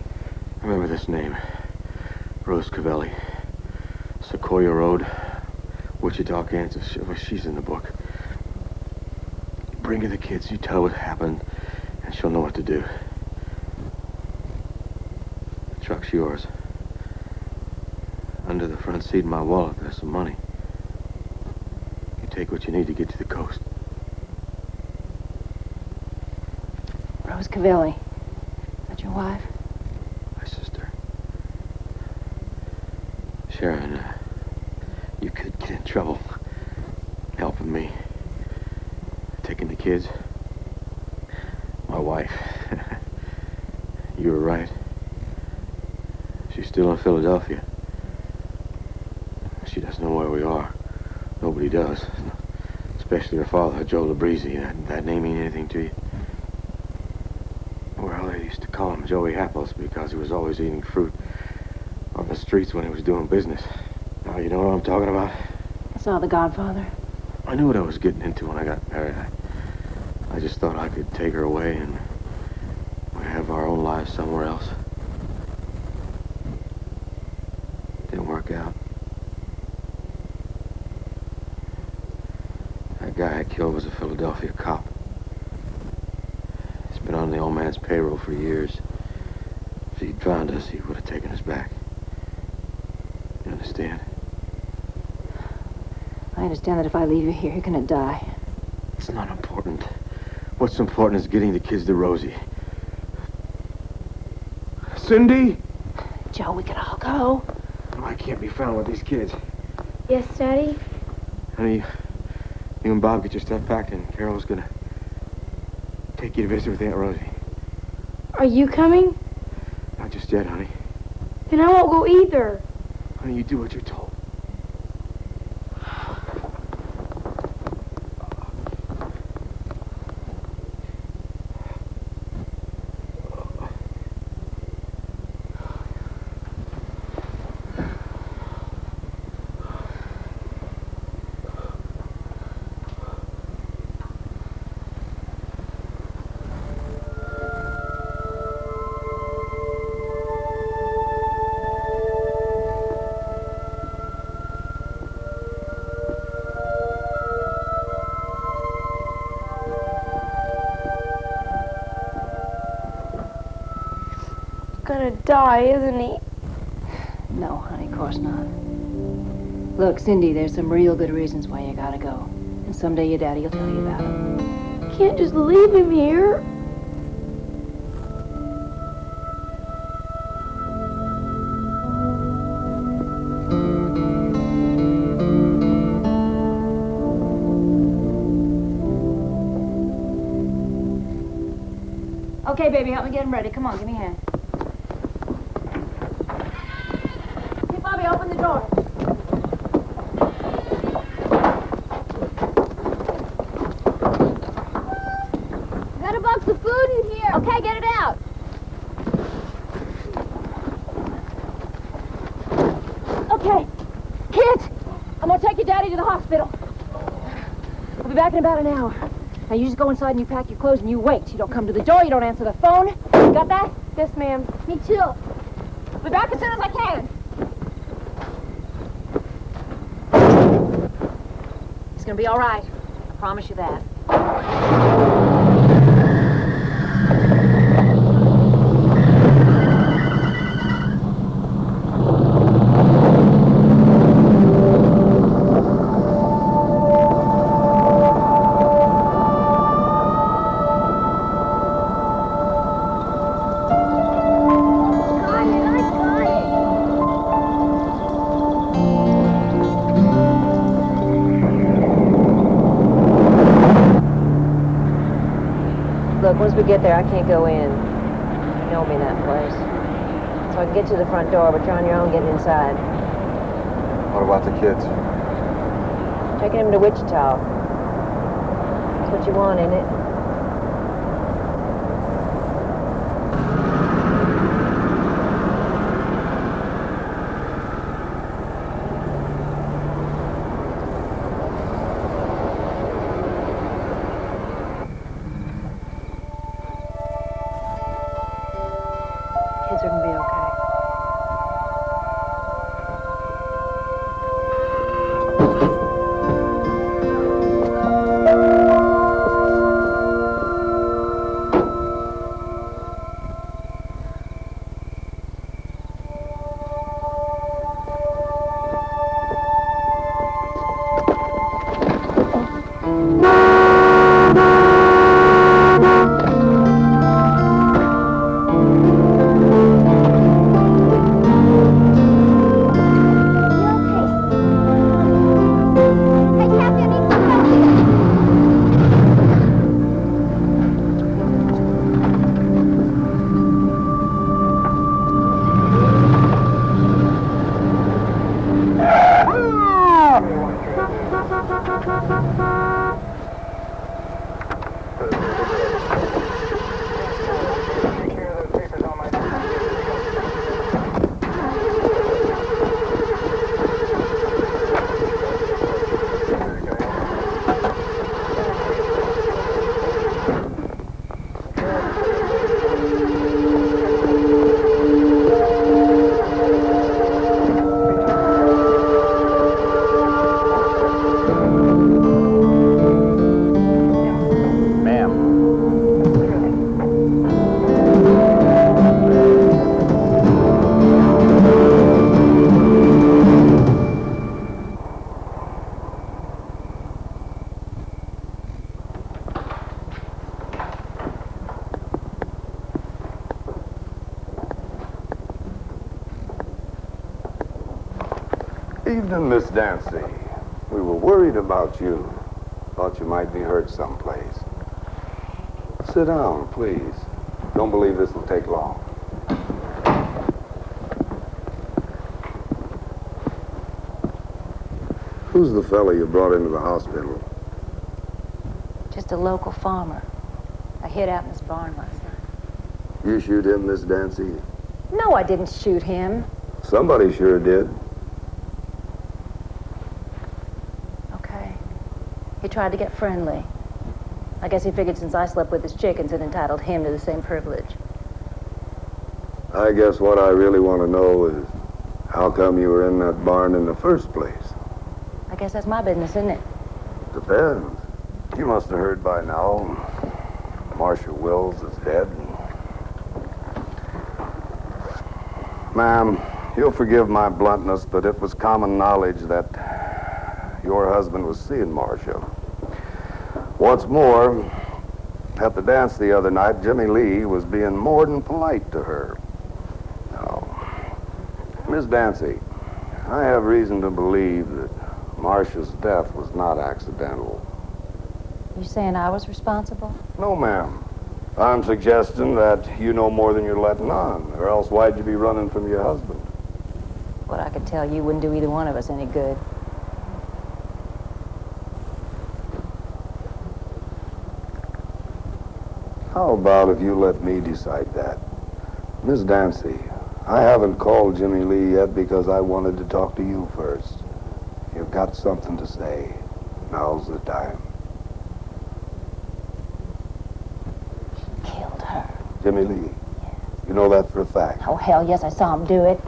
Remember this name. Rose Cavelli. Sequoia Road, Wichita, Kansas. Well, she's in the book. Bring her the kids, you tell her what happened, and she'll know what to do. The truck's yours. Under the front seat of my wallet, there's some money. You take what you need to get to the coast. Rose Cavelli. Is that your wife? My sister. Sharon, you could get in trouble helping me. Taking the kids. My wife. You were right. She's still in Philadelphia. She doesn't know where we are. Nobody does. Especially her father, Joe Labrisi. That name mean anything to you? Well, they used to call him Joey Apples because he was always eating fruit on the streets when he was doing business. Now, you know what I'm talking about? I saw The Godfather. I knew what I was getting into when I got married. I just thought I could take her away and we'd have our own lives somewhere else. Didn't work out. That guy I killed was a Philadelphia cop. He's been on the old man's payroll for years. If he'd found us, he would have taken us back. You understand? I understand that if I leave you here, you're gonna die. It's not important. What's important is getting the kids to Rosie. Cindy? Joe, we can all go. Oh, I can't be found with these kids. Yes, Daddy? Honey, you and Bob get your stuff packed and Carol's gonna take you to visit with Aunt Rosie. Are you coming? Not just yet, honey. Then I won't go either. Honey, you do what you're told. gonna die, isn't he? No, honey, of course not. Look, Cindy, there's some real good reasons why you gotta go. And someday your daddy will tell you about them. Can't just leave him here. Okay, baby, help me get him ready. Come on, give me a hand. Hey, Bobby, open the door. Got a box of food in here. Okay, get it out. Okay, kids, I'm gonna take your daddy to the hospital. I'll be back in about an hour. Now you just go inside and you pack your clothes and you wait. You don't come to the door, you don't answer the phone. You got that? Yes, ma'am. Me too. I'll be back as soon as I can. It's gonna be all right. I promise you that. Once we get there, I can't go in. You know me, that place. So I can get to the front door, but you're on your own getting inside. What about the kids? Taking them to Wichita. That's what you want, ain't it? Kids are gonna be okay. Evening, Miss Dancy. We were worried about you. Thought you might be hurt someplace. Sit down, please. Don't believe this will take long. Who's the fella you brought into the hospital? Just a local farmer. I hid out in his barn last night. You shoot him, Miss Dancy? No, I didn't shoot him. Somebody sure did. Okay. He tried to get friendly. I guess he figured since I slept with his chickens, it entitled him to the same privilege. I guess what I really want to know is how come you were in that barn in the first place? I guess that's my business, isn't it? Depends. You must have heard by now. Marshal Wills is dead. Ma'am, you'll forgive my bluntness, but it was common knowledge that your husband was seeing Marcia. What's more, at the dance the other night, Jimmy Lee was being more than polite to her. Now, Miss Dancy, I have reason to believe that Marcia's death was not accidental. You saying I was responsible? No, ma'am. I'm suggesting that you know more than you're letting on, or else why'd you be running from your husband? What I could tell you wouldn't do either one of us any good. How about if you let me decide that? Miss Dancy, I haven't called Jimmy Lee yet because I wanted to talk to you first. You've got something to say. Now's the time. Killed her. Jimmy Lee, you know that for a fact. Oh, hell yes, I saw him do it.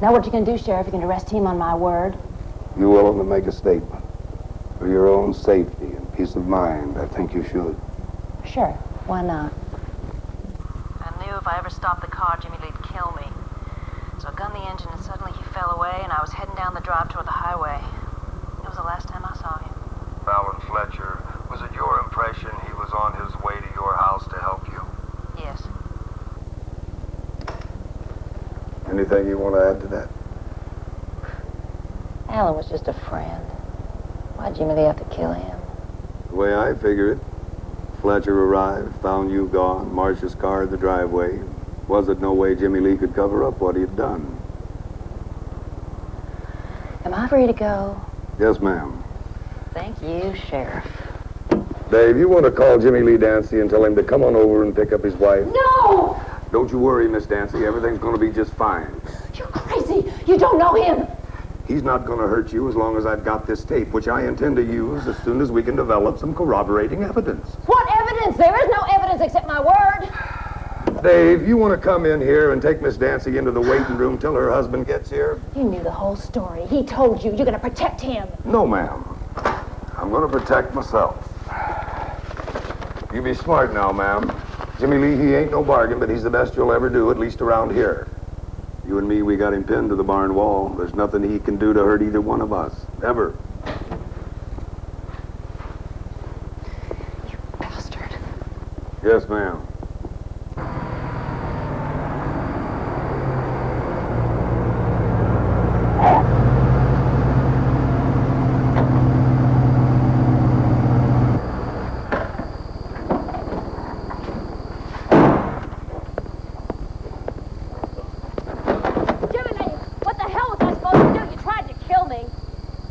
Now what you gonna do, Sheriff? You can arrest him on my word? You willing to make a statement? For your own safety and peace of mind, I think you should. Sure, why not? I knew if I ever stopped the car, Jimmy Lee'd kill me. So I gunned the engine and suddenly he fell away and I was heading down the drive toward the highway. It was the last time I saw him. Fallon Fletcher, was it your impression he was on his way to your house to help you? Yes. Anything you want to add to that? Alan was just a friend. Why'd Jimmy Lee have to kill him? The way I figure it, Fletcher arrived, found you gone, Marcia's car in the driveway. Wasn't no way Jimmy Lee could cover up what he'd done. Am I free to go? Yes, ma'am. Thank you, Sheriff. Dave, you want to call Jimmy Lee Dancy and tell him to come on over and pick up his wife? No! Don't you worry, Miss Dancy. Everything's going to be just fine. You're crazy. You don't know him. He's not going to hurt you as long as I've got this tape, which I intend to use as soon as we can develop some corroborating evidence. What evidence? There is no evidence except my word. Dave, you want to come in here and take Miss Dancy into the waiting room till her husband gets here? You knew the whole story. He told you. You're gonna protect him. No, ma'am. I'm going to protect myself. You be smart now, ma'am. Jimmy Lee, he ain't no bargain, but he's the best you'll ever do, at least around here. You and me, we got him pinned to the barn wall. There's nothing he can do to hurt either one of us. Ever. You bastard. Yes, ma'am.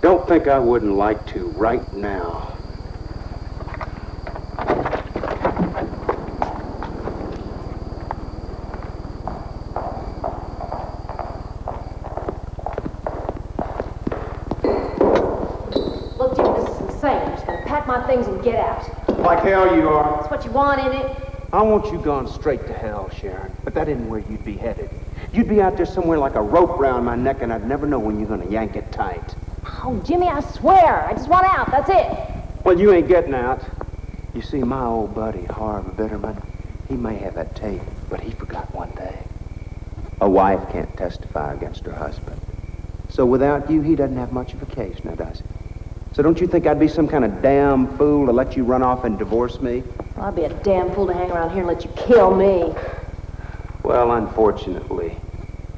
Don't think I wouldn't like to right now. Look, Jimmy, this is insane. I'm just gonna pack my things and get out. Like hell you are. That's what you want, isn't it? I want you gone straight to hell, Sharon. But that isn't where you'd be headed. You'd be out there somewhere like a rope round my neck, and I'd never know when you're gonna yank it tight. Oh, Jimmy, I swear. I just want out. That's it. Well, you ain't getting out. You see, my old buddy, Harv Bitterman, he may have that tape, but he forgot one thing. A wife can't testify against her husband. So without you, he doesn't have much of a case, now does he? So don't you think I'd be some kind of damn fool to let you run off and divorce me? Well, I'd be a damn fool to hang around here and let you kill me. Well, unfortunately,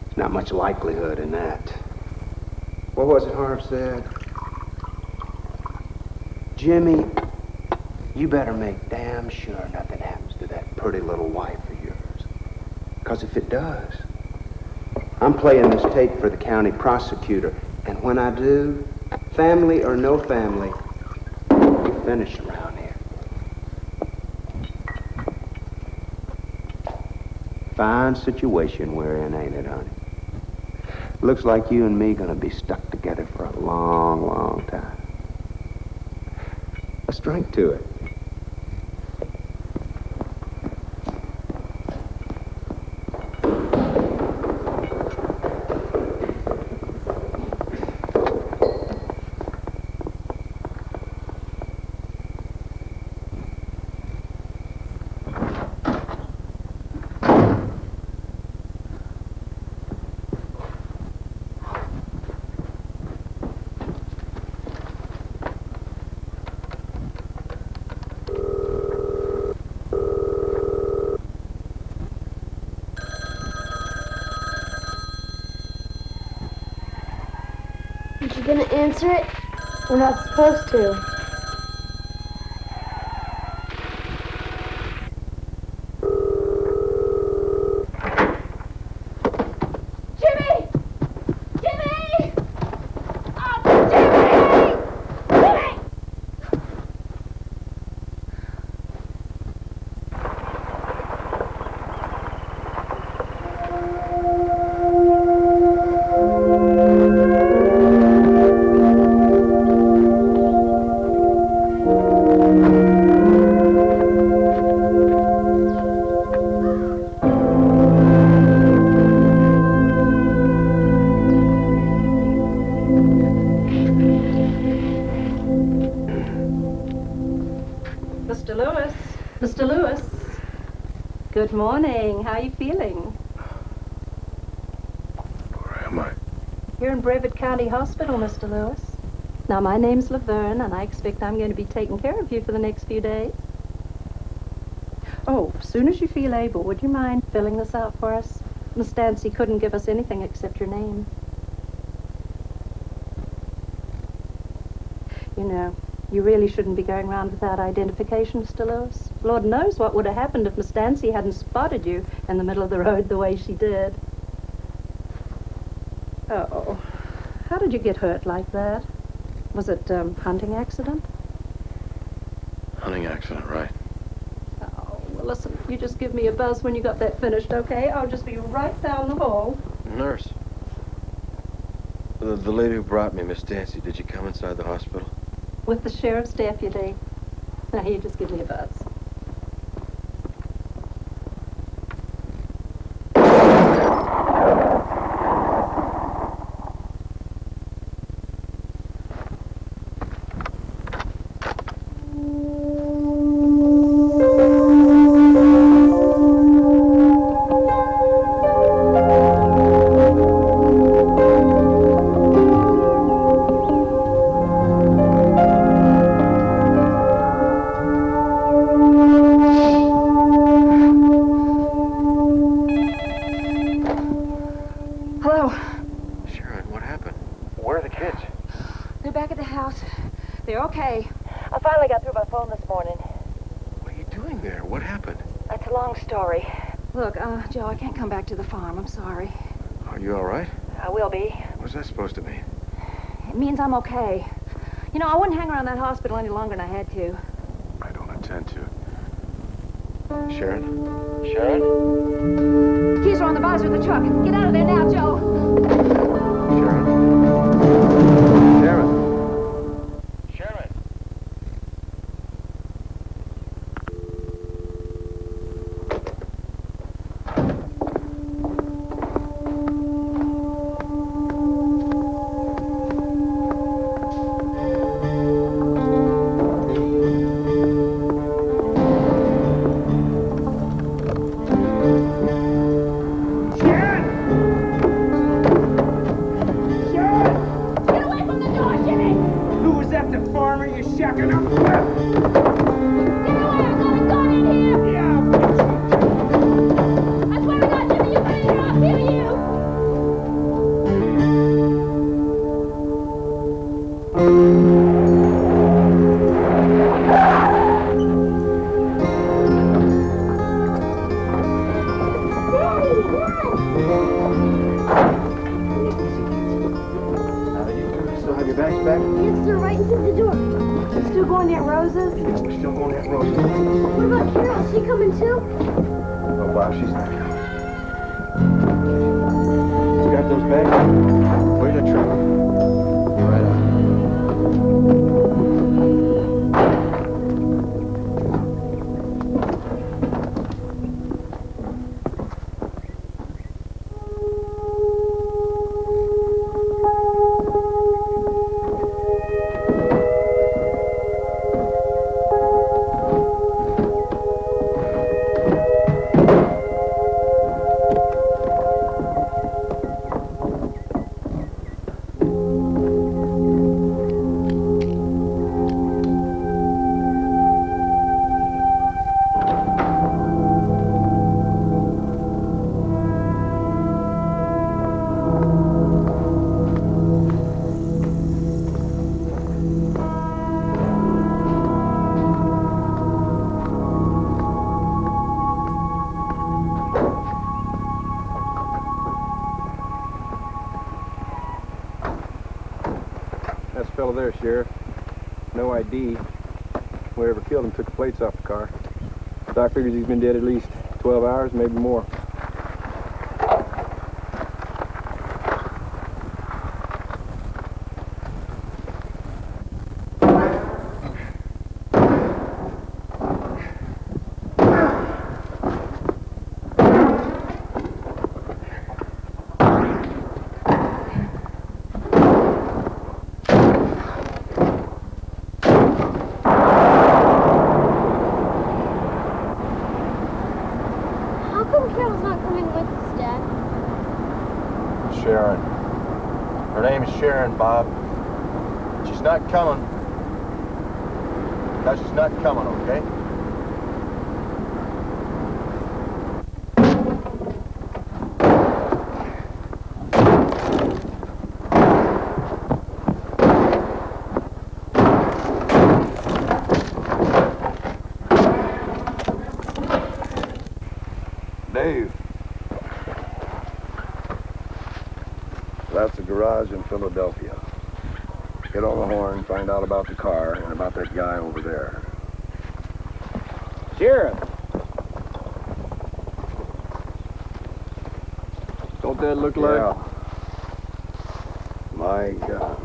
there's not much likelihood in that. What was it Harv said? Jimmy, you better make damn sure nothing happens to that pretty little wife of yours. Because if it does, I'm playing this tape for the county prosecutor. And when I do, family or no family, you finish around here. Fine situation we're in, ain't it, honey? Looks like you and me gonna be stuck together for a long, long time. Let's drink to it. gonna answer it? We're not supposed to. Jimmy! Jimmy! Oh, Jimmy! Jimmy! Mr. Lewis. Mr. Lewis. Good morning. How are you feeling? Where am I? Here in Brevet County Hospital, Mr. Lewis. Now, my name's Laverne, and I expect I'm going to be taking care of you for the next few days. Oh, as soon as you feel able, would you mind filling this out for us? Miss Dancy couldn't give us anything except your name. You know, you really shouldn't be going around without identification, Mr. Lewis. Lord knows what would have happened if Miss Dancy hadn't spotted you in the middle of the road the way she did. Oh, how did you get hurt like that? Was it hunting accident? Hunting accident, right. Oh, well, listen, you just give me a buzz when you got that finished, okay? I'll just be right down the hall. Nurse. The lady who brought me, Miss Dancy, did you come inside the hospital? With the sheriff's deputy. Now, you just give me a buzz. They're okay. I finally got through by phone this morning. What are you doing there? What happened? It's a long story. Look, Joe, I can't come back to the farm. I'm sorry. Are you all right? I will be. What's that supposed to mean? It means I'm okay. You know, I wouldn't hang around that hospital any longer than I had to. I don't intend to. Sharon? Sharon? Keys are on the visor of the truck. Get out of there now, Joe. Sharon? Sharon? fellow there, Sheriff. No ID. Whoever killed him took the plates off the car. Doc figures he's been dead at least 12 hours, maybe more. Bob. She's not coming. Because she's not coming, okay? Dave. That's a garage in Philadelphia. Get on the horn, find out about the car and about that guy over there. Sheriff! Don't that look like? Yeah. My God.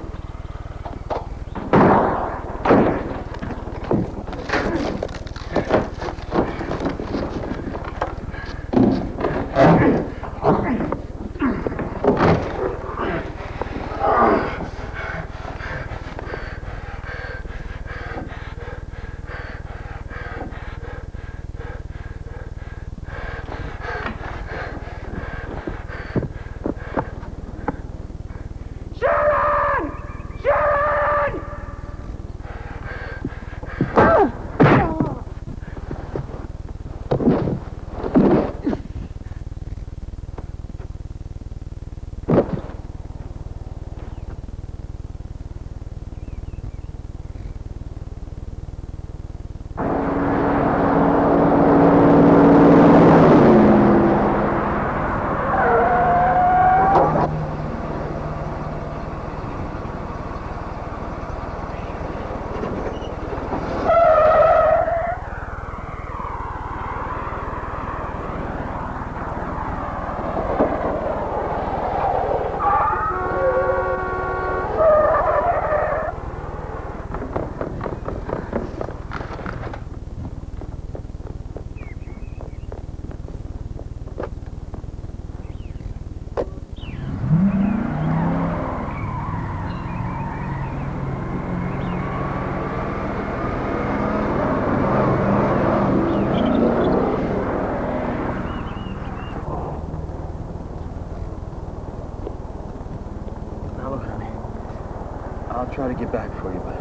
Try to get back for you, but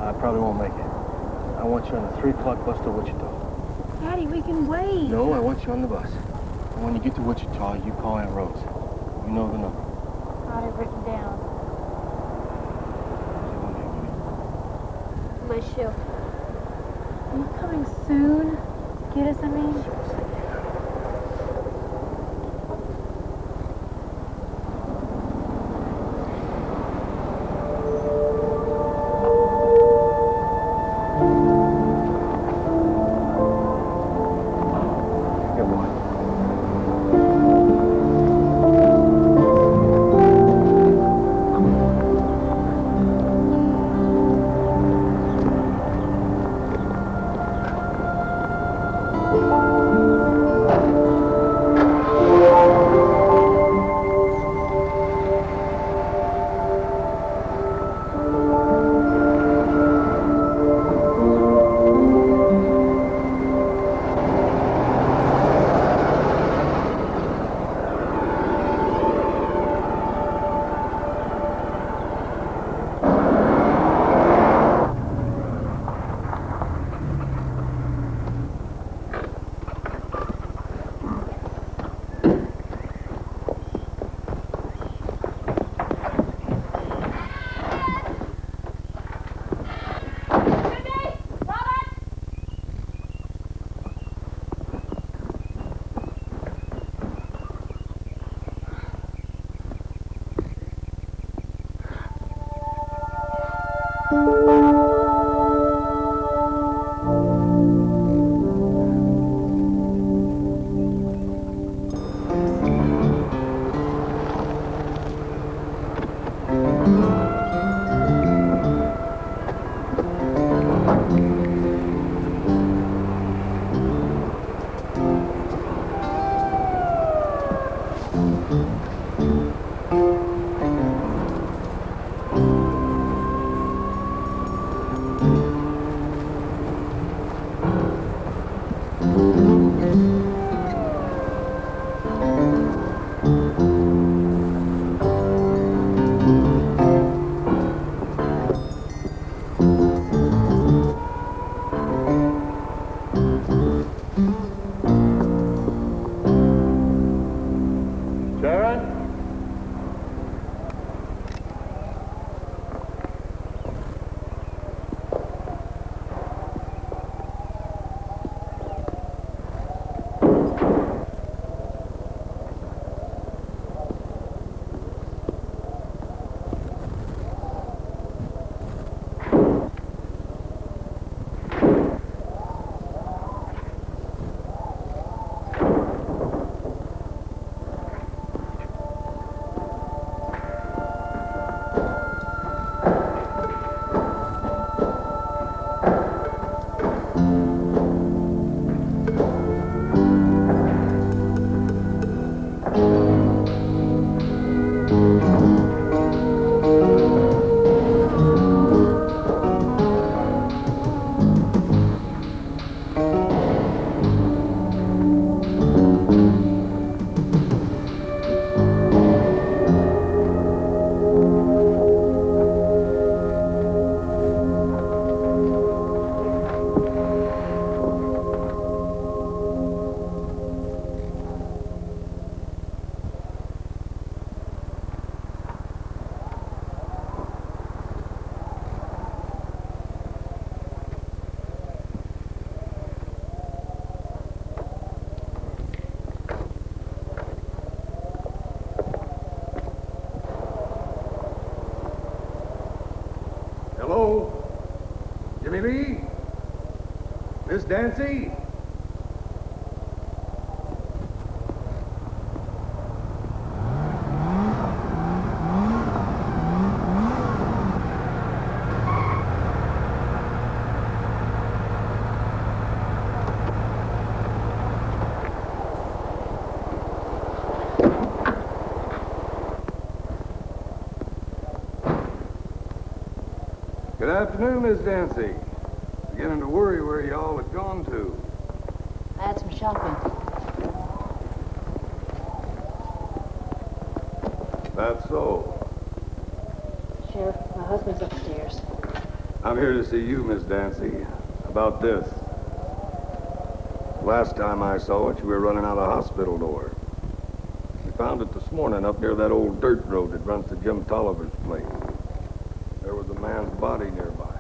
I probably won't make it. I want you on the 3 o'clock bus to Wichita. Daddy, we can wait. No, I want you on the bus. And when you get to Wichita, you call Aunt Rose. You know the number. Got it written down. My shoe. Are you coming soon? To get us, I mean? Jimmy Lee? Miss Dancy? Good afternoon, Miss Dancy. Beginning to worry where y'all had gone to. I had some shopping. That's so. Sheriff, my husband's upstairs. I'm here to see you, Miss Dancy, about this. Last time I saw it, you were running out a hospital door. We found it this morning up near that old dirt road that runs to Jim Tolliver's place. There was a man's body nearby.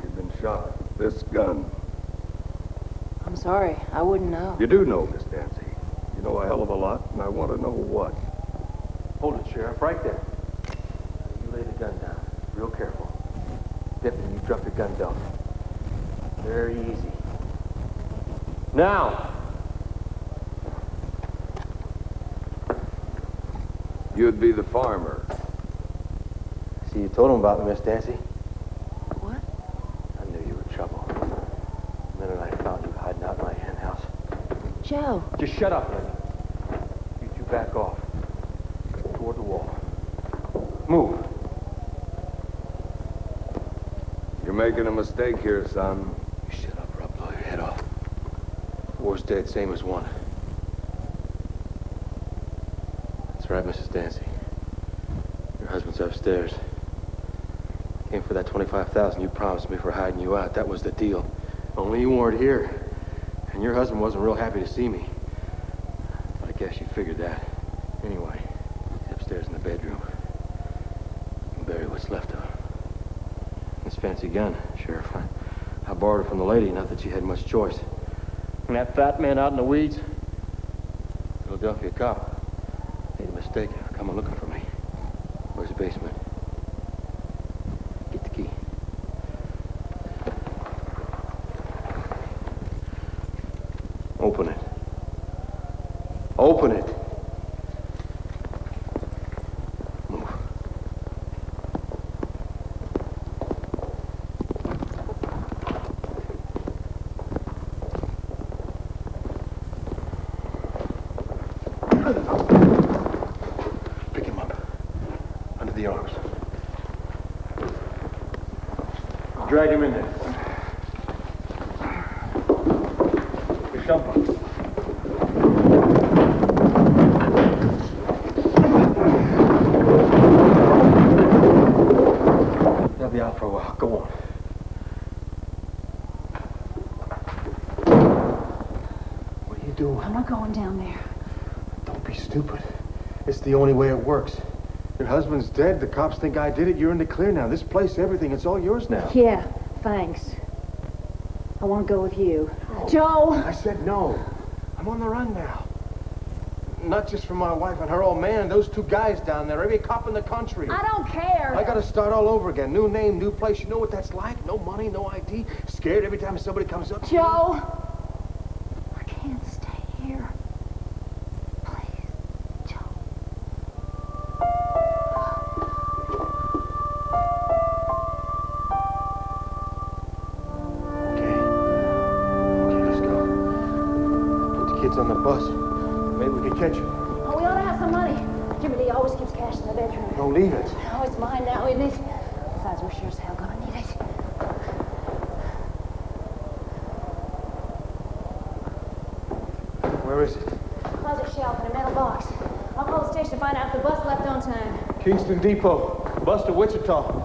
He'd been shot with this gun. I'm sorry. I wouldn't know. You do know, Miss Dancy. You know a hell of a lot, and I want to know what. Hold it, Sheriff, right there. You lay the gun down. Real careful. Deputy, you drop the gun down. Very easy. Now! You'd be the farmer. See, you told him about me, Miss Dancy. What? I knew you were trouble. The minute I found you hiding out in my hen house. Joe. Just shut up, Lenny. You two back off. Toward the wall. Move. You're making a mistake here, son. You shut up or I'll blow your head off. War's dead, same as one. That's right, Mrs. Dancy. Your husband's upstairs. Came for that $25,000 you promised me for hiding you out. That was the deal. Only you weren't here. And your husband wasn't real happy to see me. I guess you figured that. Anyway, he's upstairs in the bedroom. And bury what's left of him. This fancy gun, Sheriff. I borrowed it from the lady, not that she had much choice. And that fat man out in the weeds? Philadelphia cop. Made a mistake. Come looking for me. Where's the basement? Get the key. Open it. Open it. Move. Pick him up. Under the arms. Drag him in there. Shove him. They'll be out for a while. Go on. What are you doing? I'm not going down there. Don't be stupid. It's the only way it works. Your husband's dead. The cops think I did it. You're in the clear now. This place, everything, it's all yours now. Yeah, thanks. I want to go with you. Oh, Joe! I said no. I'm on the run now. Not just from my wife and her old man. Those two guys down there. Every cop in the country. I don't care. I gotta start all over again. New name, new place. You know what that's like? No money, no ID. Scared every time somebody comes up to you. Joe! I can't stay here. Please, Joe. Okay, let's go. Put the kids on the bus. Maybe we can catch them. Oh, we ought to have some money. Jimmy Lee always keeps cash in the bedroom. No, leave it. Oh, it's mine now, isn't it? Besides, we're sure as hell gonna need it. Where is it? Closet shelf in a metal box. I'll call the station to find out if the bus left on time. Kingston Depot. Bus to Wichita.